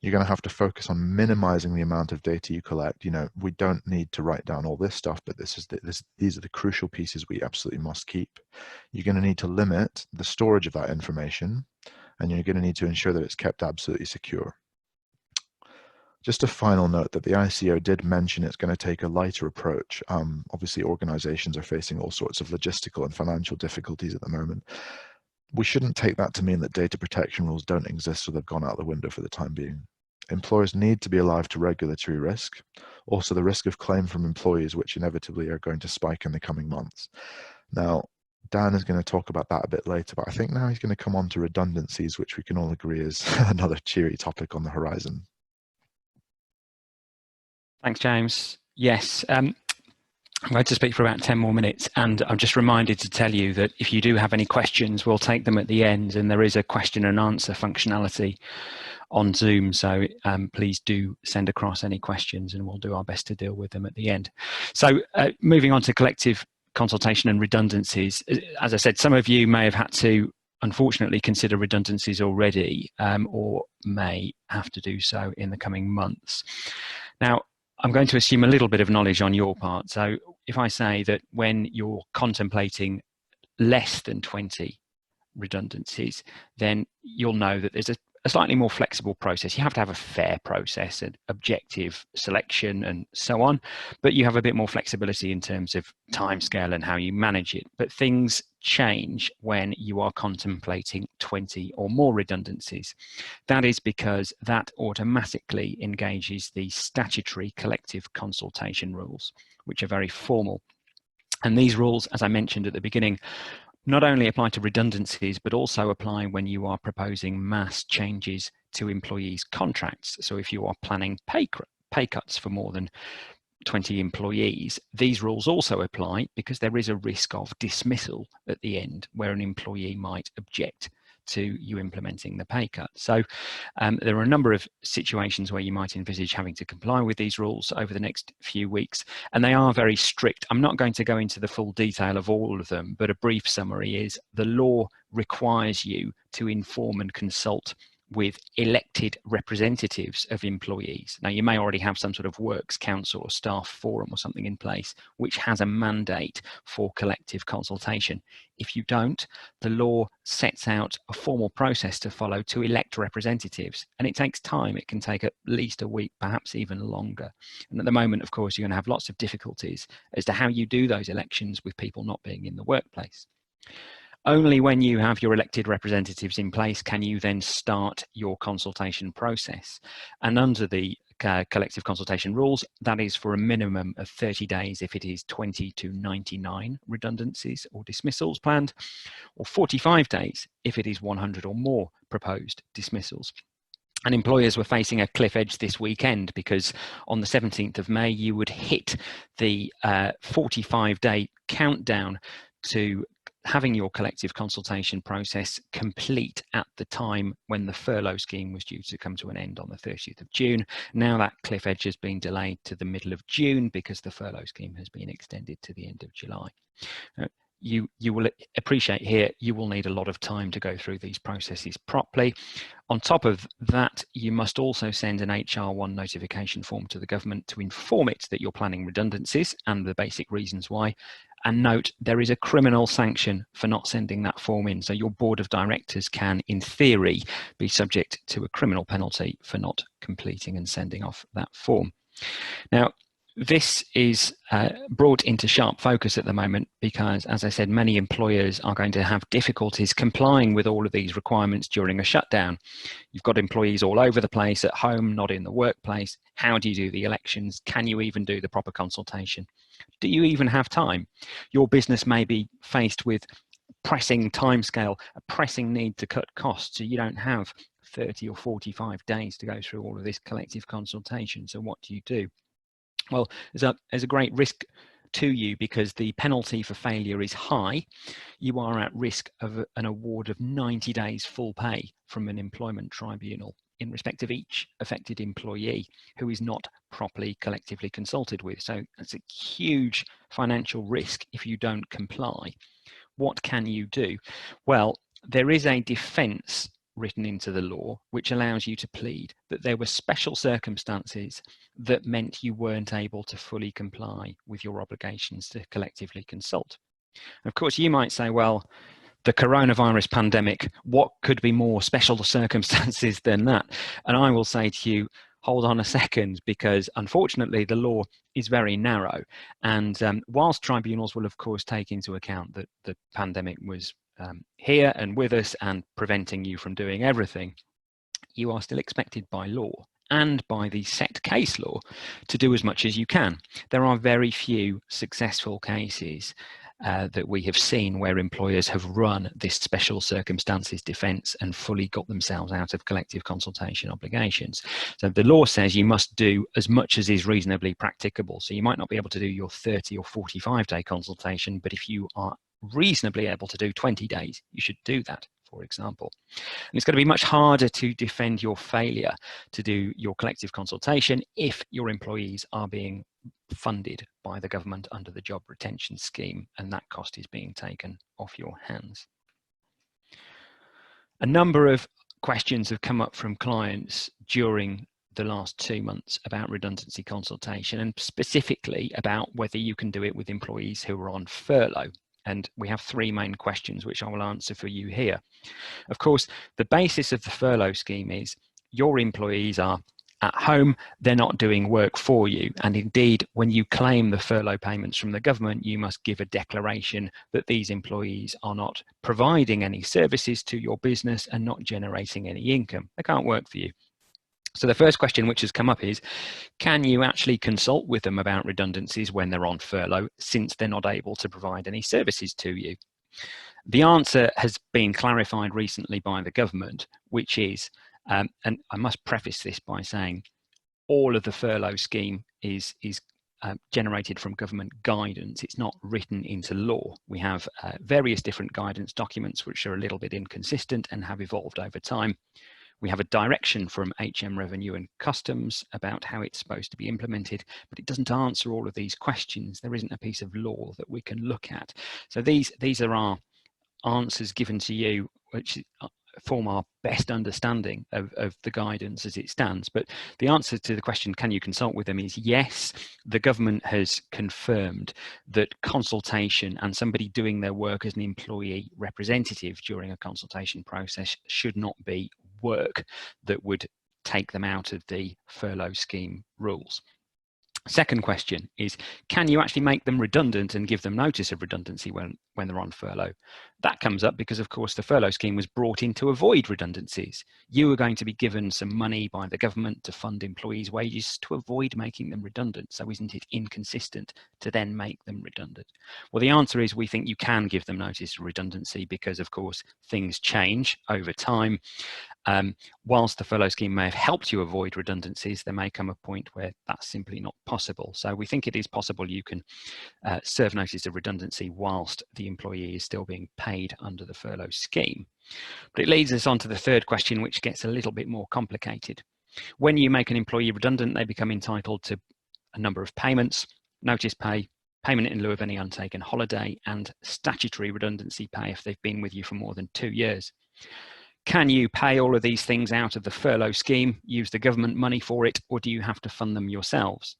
You're going to have to focus on minimizing the amount of data you collect. You know, we don't need to write down all this stuff, but these are the crucial pieces we absolutely must keep. You're going to need to limit the storage of that information, and you're going to need to ensure that it's kept absolutely secure. Just a final note that the ICO did mention it's going to take a lighter approach. Obviously, organizations are facing all sorts of logistical and financial difficulties at the moment. We shouldn't take that to mean that data protection rules don't exist or they've gone out the window for the time being. Employers need to be alive to regulatory risk, also the risk of claim from employees, which inevitably are going to spike in the coming months. Now, Dan is going to talk about that a bit later, but I think now he's going to come on to redundancies, which we can all agree is another cheery topic on the horizon.
Thanks, James. Yes, I'm going to speak for about 10 more minutes, and I'm just reminded to tell you that if you do have any questions, we'll take them at the end, and there is a question and answer functionality on Zoom, so please do send across any questions and we'll do our best to deal with them at the end. So moving on to collective consultation and redundancies. As I said, some of you may have had to unfortunately consider redundancies already, or may have to do so in the coming months. Now, I'm going to assume a little bit of knowledge on your part. So if I say that when you're contemplating less than 20 redundancies, then you'll know that there's a slightly more flexible process. You have to have a fair process and objective selection and so on, but you have a bit more flexibility in terms of timescale and how you manage it. But things change when you are contemplating 20 or more redundancies. That is because that automatically engages the statutory collective consultation rules, which are very formal. And these rules, as I mentioned at the beginning, not only apply to redundancies, but also apply when you are proposing mass changes to employees' contracts. So if you are planning pay cuts for more than 20 employees, these rules also apply because there is a risk of dismissal at the end where an employee might object to you implementing the pay cut. So there are a number of situations where you might envisage having to comply with these rules over the next few weeks, and they are very strict. I'm not going to go into the full detail of all of them, but a brief summary is the law requires you to inform and consult with elected representatives of employees. Now, you may already have some sort of works council or staff forum or something in place which has a mandate for collective consultation. If you don't, the law sets out a formal process to follow to elect representatives, and it takes time. It can take at least a week, perhaps even longer. And at the moment, of course, you're going to have lots of difficulties as to how you do those elections with people not being in the workplace. Only when you have your elected representatives in place can you then start your consultation process. And under the collective consultation rules, that is for a minimum of 30 days if it is 20 to 99 redundancies or dismissals planned, or 45 days if it is 100 or more proposed dismissals. And employers were facing a cliff edge this weekend because on the 17th of May, you would hit the 45-day countdown to having your collective consultation process complete at the time when the furlough scheme was due to come to an end on the 30th of June. Now that cliff edge has been delayed to the middle of June because the furlough scheme has been extended to the end of July. You will appreciate here, you will need a lot of time to go through these processes properly. On top of that, you must also send an HR1 notification form to the government to inform it that you're planning redundancies and the basic reasons why. And note, there is a criminal sanction for not sending that form in. So your board of directors can, in theory, be subject to a criminal penalty for not completing and sending off that form. Now, this is brought into sharp focus at the moment because, as I said, many employers are going to have difficulties complying with all of these requirements during a shutdown. You've got employees all over the place, at home, not in the workplace. How do you do the elections? Can you even do the proper consultation? Do you even have time? Your business may be faced with pressing timescale, a pressing need to cut costs, so you don't have 30 or 45 days to go through all of this collective consultation. So what do you do? Well, there's a great risk to you because the penalty for failure is high. You are at risk of an award of 90 days full pay from an employment tribunal in respect of each affected employee who is not properly collectively consulted with. So it's a huge financial risk if you don't comply. What can you do? Well, there is a defence written into the law which allows you to plead that there were special circumstances that meant you weren't able to fully comply with your obligations to collectively consult. Of course, you might say, well, the coronavirus pandemic, what could be more special circumstances than that? And I will say to you, hold on a second, because unfortunately the law is very narrow. And whilst tribunals will of course take into account that the pandemic was here and with us and preventing you from doing everything, you are still expected by law and by the set case law to do as much as you can. There are very few successful cases that we have seen where employers have run this special circumstances defence and fully got themselves out of collective consultation obligations. So the law says you must do as much as is reasonably practicable. So you might not be able to do your 30 or 45-day consultation, but if you are reasonably able to do 20 days, you should do that, for example. And it's going to be much harder to defend your failure to do your collective consultation if your employees are being funded by the government under the job retention scheme, and that cost is being taken off your hands. A number of questions have come up from clients during the last 2 months about redundancy consultation, and specifically about whether you can do it with employees who are on furlough. And we have three main questions which I will answer for you here. Of course, the basis of the furlough scheme is your employees are at home, they're not doing work for you. And indeed, when you claim the furlough payments from the government, you must give a declaration that these employees are not providing any services to your business and not generating any income. They can't work for you. So the first question which has come up is, can you actually consult with them about redundancies when they're on furlough, since they're not able to provide any services to you? The answer has been clarified recently by the government, which is, and I must preface this by saying, all of the furlough scheme is generated from government guidance. It's not written into law. We have various different guidance documents which are a little bit inconsistent and have evolved over time. We have a direction from HM Revenue and Customs about how it's supposed to be implemented, but it doesn't answer all of these questions. There isn't a piece of law that we can look at. So these are our answers given to you, which form our best understanding of the guidance as it stands. But the answer to the question, can you consult with them, is yes. The government has confirmed that consultation and somebody doing their work as an employee representative during a consultation process should not be work that would take them out of the furlough scheme rules. Second question is, can you actually make them redundant and give them notice of redundancy when they're on furlough? That comes up because, of course, the furlough scheme was brought in to avoid redundancies. You are going to be given some money by the government to fund employees' wages to avoid making them redundant. So isn't it inconsistent to then make them redundant? Well, the answer is we think you can give them notice of redundancy because, of course, things change over time. Whilst the furlough scheme may have helped you avoid redundancies, there may come a point where that's simply not possible. So we think it is possible you can serve notice of redundancy whilst the employee is still being paid under the furlough scheme. But it leads us on to the third question, which gets a little bit more complicated. When you make an employee redundant, they become entitled to a number of payments: notice pay, payment in lieu of any untaken holiday, and statutory redundancy pay if they've been with you for more than 2 years. Can you pay all of these things out of the furlough scheme, use the government money for it, or do you have to fund them yourselves?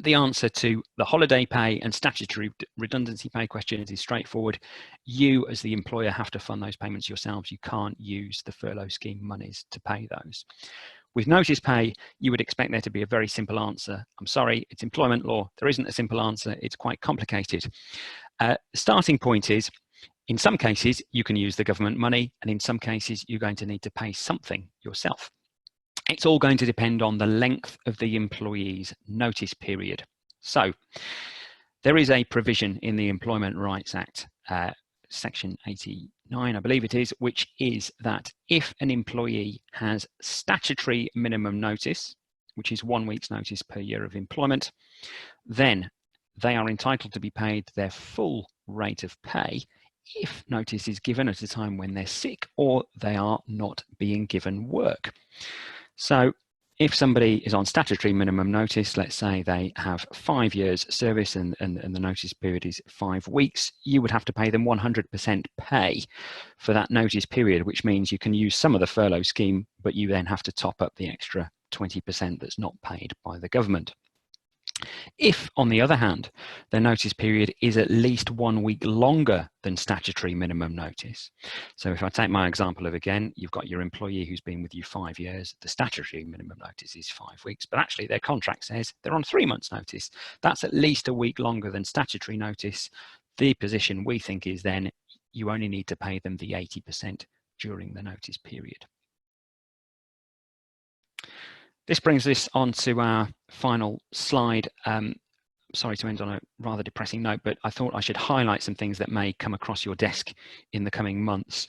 The answer to the holiday pay and statutory redundancy pay questions is straightforward. You, as the employer, have to fund those payments yourselves. You can't use the furlough scheme monies to pay those. With notice pay, you would expect there to be a very simple answer. I'm sorry, it's employment law. There isn't a simple answer. It's quite complicated. Starting point is, in some cases, you can use the government money, and in some cases, you're going to need to pay something yourself. It's all going to depend on the length of the employee's notice period. So there is a provision in the Employment Rights Act, section 89, I believe it is, which is that if an employee has statutory minimum notice, which is 1 week's notice per year of employment, then they are entitled to be paid their full rate of pay if notice is given at a time when they're sick or they are not being given work. So if somebody is on statutory minimum notice, let's say they have 5 years service and the notice period is 5 weeks, you would have to pay them 100% pay for that notice period, which means you can use some of the furlough scheme, but you then have to top up the extra 20% that's not paid by the government. If, on the other hand, the notice period is at least 1 week longer than statutory minimum notice. So if I take my example of, again, you've got your employee who's been with you 5 years, the statutory minimum notice is 5 weeks, but actually their contract says they're on 3 months notice. That's at least a week longer than statutory notice. The position we think is then you only need to pay them the 80% during the notice period. This brings us on to our final slide. Sorry to end on a rather depressing note, but I thought I should highlight some things that may come across your desk in the coming months.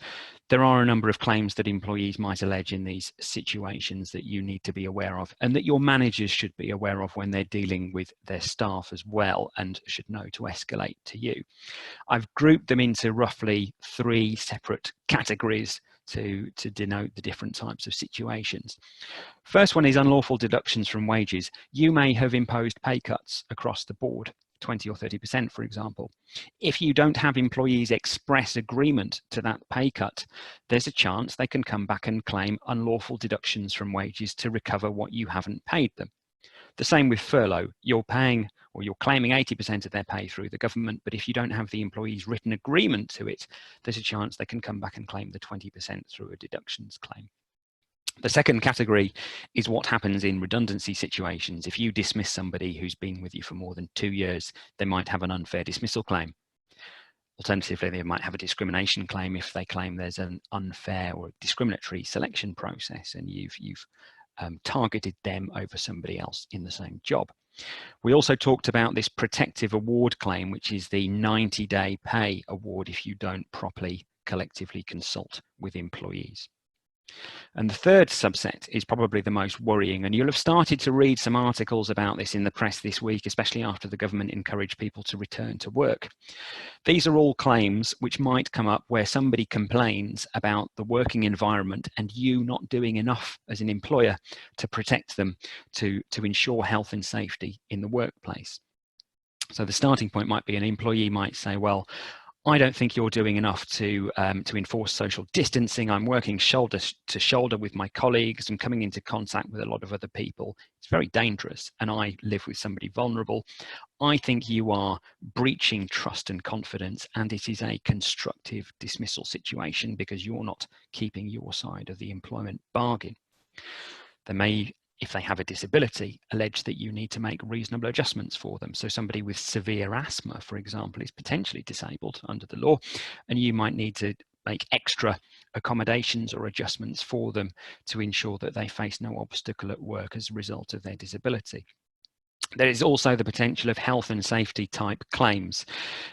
There are a number of claims that employees might allege in these situations that you need to be aware of, and that your managers should be aware of when they're dealing with their staff as well, and should know to escalate to you. I've grouped them into roughly 3 separate categories to denote the different types of situations. First one is unlawful deductions from wages. You may have imposed pay cuts across the board, 20 or 30%, for example. If you don't have employees express agreement to that pay cut, there's a chance they can come back and claim unlawful deductions from wages to recover what you haven't paid them. The same with furlough. You're paying, or you're claiming 80% of their pay through the government, but if you don't have the employee's written agreement to it, there's a chance they can come back and claim the 20% through a deductions claim. The second category is what happens in redundancy situations. If you dismiss somebody who's been with you for more than 2 years, they might have an unfair dismissal claim. Alternatively, they might have a discrimination claim if they claim there's an unfair or discriminatory selection process and you've targeted them over somebody else in the same job. We also talked about this protective award claim, which is the 90-day pay award if you don't properly collectively consult with employees. And the third subset is probably the most worrying, and you'll have started to read some articles about this in the press this week, especially after the government encouraged people to return to work. These are all claims which might come up where somebody complains about the working environment and you not doing enough as an employer to protect them, to ensure health and safety in the workplace. So the starting point might be an employee might say, well, I don't think you're doing enough to enforce social distancing. I'm working shoulder to shoulder with my colleagues and coming into contact with a lot of other people. It's very dangerous, and I live with somebody vulnerable. I think you are breaching trust and confidence, and it is a constructive dismissal situation because you're not keeping your side of the employment bargain. They may, if they have a disability, allege that you need to make reasonable adjustments for them. So somebody with severe asthma, for example, is potentially disabled under the law, and you might need to make extra accommodations or adjustments for them to ensure that they face no obstacle at work as a result of their disability. There is also the potential of health and safety type claims.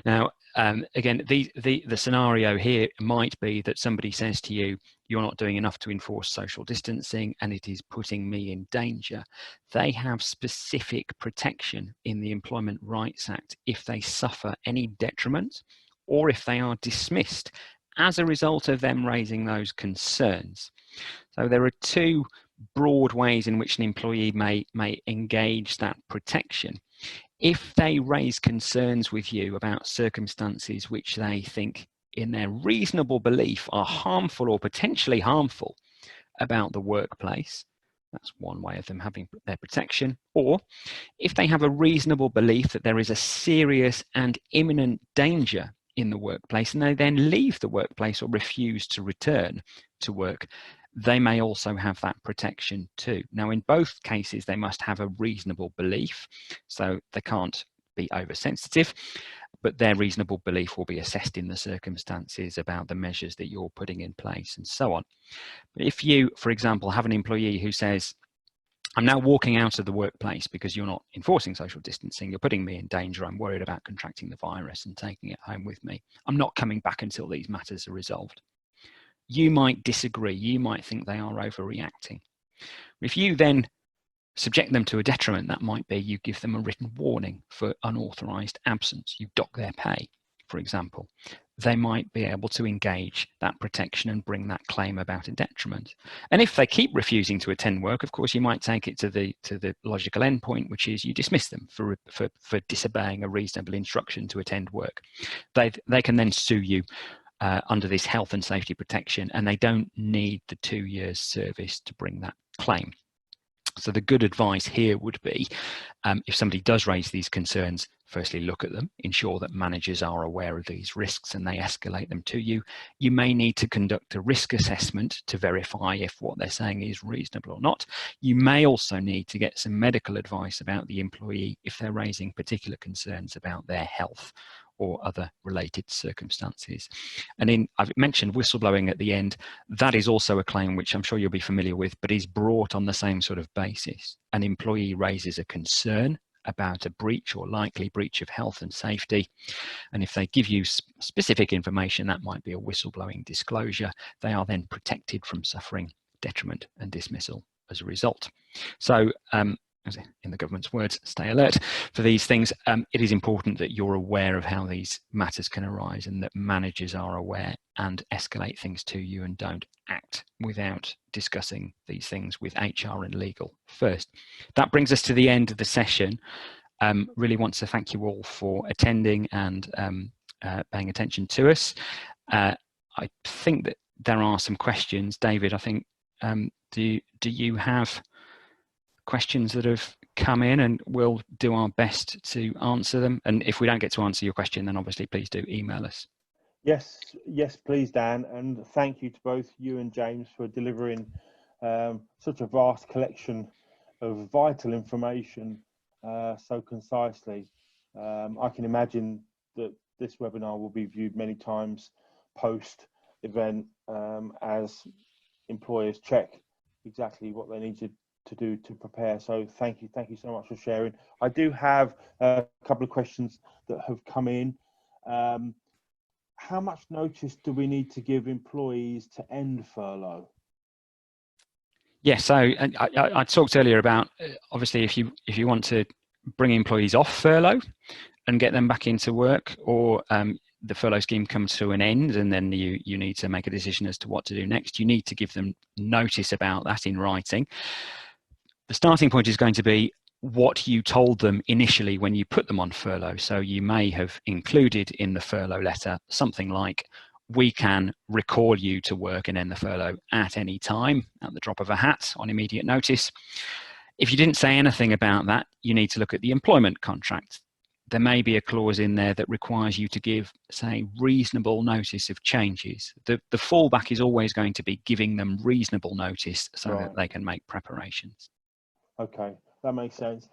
Now, again, the scenario here might be that somebody says to you, you're not doing enough to enforce social distancing and it is putting me in danger. They have specific protection in the Employment Rights Act if they suffer any detriment or if they are dismissed as a result of them raising those concerns. So there are two broad ways in which an employee may engage that protection. If they raise concerns with you about circumstances which they think in their reasonable belief are harmful or potentially harmful about the workplace, that's one way of them having their protection. Or if they have a reasonable belief that there is a serious and imminent danger in the workplace and they then leave the workplace or refuse to return to work, they may also have that protection too. Now, in both cases, they must have a reasonable belief, so they can't be oversensitive, but their reasonable belief will be assessed in the circumstances about the measures that you're putting in place and so on. But if you, for example, have an employee who says, I'm now walking out of the workplace because you're not enforcing social distancing, you're putting me in danger, I'm worried about contracting the virus and taking it home with me, I'm not coming back until these matters are resolved. You might disagree, you might think they are overreacting. If you then subject them to a detriment, that might be you give them a written warning for unauthorized absence, you dock their pay, for example. They might be able to engage that protection and bring that claim about a detriment. And if they keep refusing to attend work, of course, you might take it to the logical endpoint, which is you dismiss them for disobeying a reasonable instruction to attend work. They can then sue you under this health and safety protection, and they don't need the 2 years service to bring that claim. So the good advice here would be, if somebody does raise these concerns, firstly look at them, ensure that managers are aware of these risks and they escalate them to you. You may need to conduct a risk assessment to verify if what they're saying is reasonable or not. You may also need to get some medical advice about the employee if they're raising particular concerns about their health or other related circumstances. And I've mentioned whistleblowing at the end. That is also a claim which I'm sure you'll be familiar with, but is brought on the same sort of basis. An employee raises a concern about a breach or likely breach of health and safety. And if they give you specific information, that might be a whistleblowing disclosure, they are then protected from suffering detriment and dismissal as a result. So, in the government's words, stay alert for these things. It is important that you're aware of how these matters can arise and that managers are aware and escalate things to you and don't act without discussing these things with HR and legal first. That brings us to the end of the session. Really want to thank you all for attending and paying attention to us. I think that there are some questions. David, I think, do you have questions that have come in, and we'll do our best to answer them? And if we don't get to answer your question, then obviously please do email us.
Yes, please, Dan, and thank you to both you and James for delivering such a vast collection of vital information so concisely. I can imagine that this webinar will be viewed many times post-event as employers check exactly what they need to do to prepare. So thank you so much for sharing. I do have a couple of questions that have come in. How much notice do we need to give employees to end furlough?
Yeah, so I talked earlier about obviously if you want to bring employees off furlough and get them back into work, or the furlough scheme comes to an end and then you need to make a decision as to what to do next, you need to give them notice about that in writing. The starting point is going to be what you told them initially when you put them on furlough. So you may have included in the furlough letter something like, we can recall you to work and end the furlough at any time at the drop of a hat on immediate notice. If you didn't say anything about that, you need to look at the employment contract. There may be a clause in there that requires you to give, say, reasonable notice of changes. The fallback is always going to be giving them reasonable notice so that they can make preparations.
Okay, that makes sense.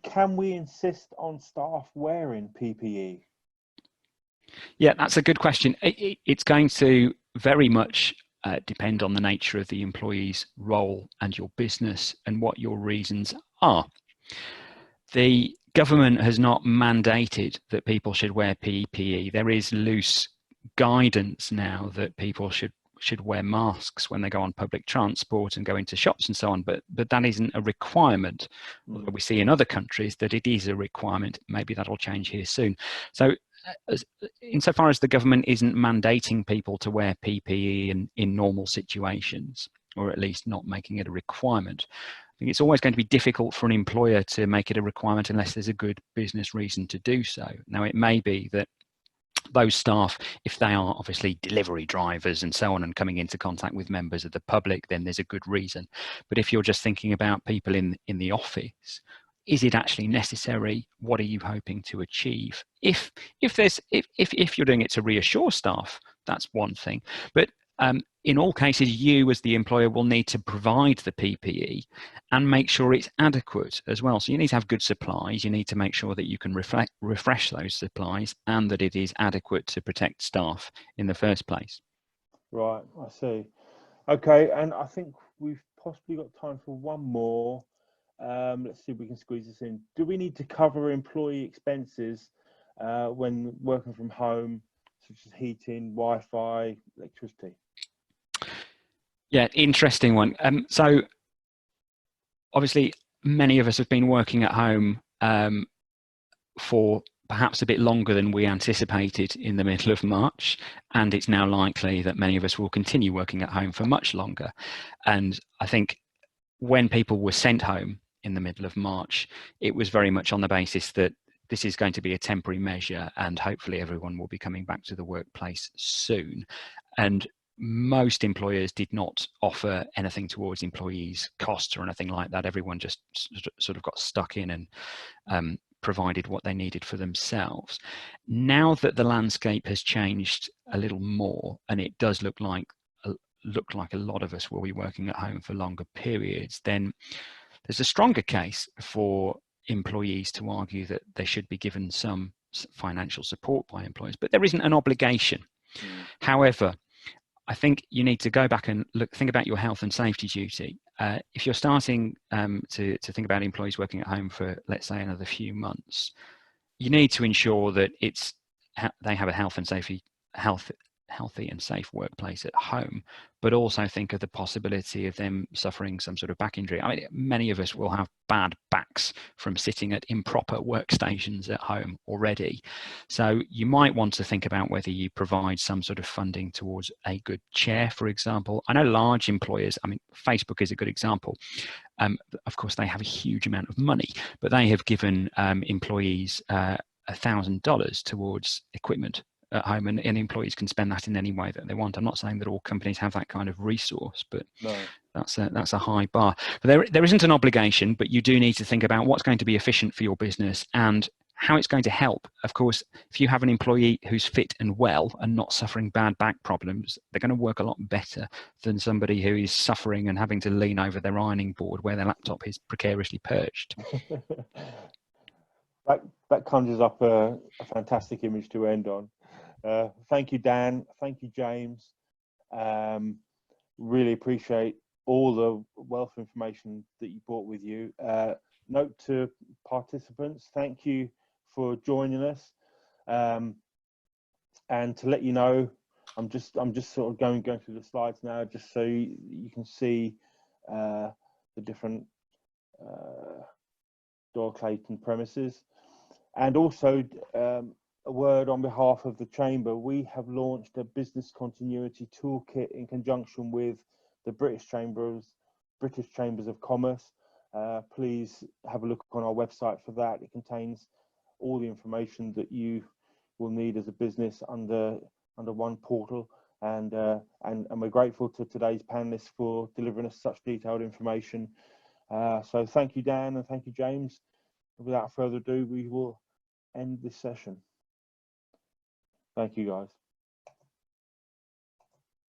Can we insist on staff wearing PPE?
Yeah, that's a good question. It's going to very much depend on the nature of the employee's role and your business and what your reasons are. The government has not mandated that people should wear PPE. There is loose guidance now that people should wear masks when they go on public transport and go into shops and so on, but that isn't a requirement. Although we see in other countries that it is a requirement. Maybe that'll change here soon. So insofar as the government isn't mandating people to wear PPE in normal situations, or at least not making it a requirement, I think it's always going to be difficult for an employer to make it a requirement unless there's a good business reason to do so. Now, it may be that those staff, if they are obviously delivery drivers and so on and coming into contact with members of the public, then there's a good reason. But if you're just thinking about people in the office, is it actually necessary? What are you hoping to achieve? If you're doing it to reassure staff, that's one thing. But in all cases, you as the employer will need to provide the PPE and make sure it's adequate as well. So you need to have good supplies. You need to make sure that you can refresh those supplies and that it is adequate to protect staff in the first place.
Right, I see. Okay, and I think we've possibly got time for one more. Let's see if we can squeeze this in. Do we need to cover employee expenses when working from home, such as heating, Wi-Fi, electricity?
Yeah, interesting one. So obviously, many of us have been working at home for perhaps a bit longer than we anticipated in the middle of March, and it's now likely that many of us will continue working at home for much longer. And I think when people were sent home in the middle of March, it was very much on the basis that this is going to be a temporary measure and hopefully everyone will be coming back to the workplace soon. And most employers did not offer anything towards employees' costs or anything like that. Everyone just sort of got stuck in and provided what they needed for themselves. Now that the landscape has changed a little more, and it does look like a lot of us will be working at home for longer periods, then there's a stronger case for employees to argue that they should be given some financial support by employers, but there isn't an obligation. However, I think you need to go back and think about your health and safety duty. If you're starting to think about employees working at home for, let's say, another few months, you need to ensure that they have a healthy and safe workplace at home, but also think of the possibility of them suffering some sort of back injury. I mean, many of us will have bad backs from sitting at improper workstations at home already. So you might want to think about whether you provide some sort of funding towards a good chair, for example. I know large employers, I mean, Facebook is a good example. Of course, they have a huge amount of money, but they have given employees $1,000 towards equipment at home, and employees can spend that in any way that they want. I'm not saying that all companies have that kind of resource, but no, that's a high bar. But there isn't an obligation, but you do need to think about what's going to be efficient for your business and how it's going to help. Of course, if you have an employee who's fit and well and not suffering bad back problems, they're going to work a lot better than somebody who is suffering and having to lean over their ironing board where their laptop is precariously perched.
That conjures up a fantastic image to end on. Thank you, Dan. Thank you, James. Really appreciate all the wealth of information that you brought with you. Note to participants, thank you for joining us. And to let you know, I'm just sort of going through the slides now, just so you can see the different Doyle Clayton premises. And also a word on behalf of the Chamber, we have launched a business continuity toolkit in conjunction with the British Chambers of Commerce. Please have a look on our website for that. It contains all the information that you will need as a business under one portal, and we're grateful to today's panelists for delivering us such detailed information. So thank you, Dan, and thank you, James. Without further ado, we will end this session. Thank you, guys.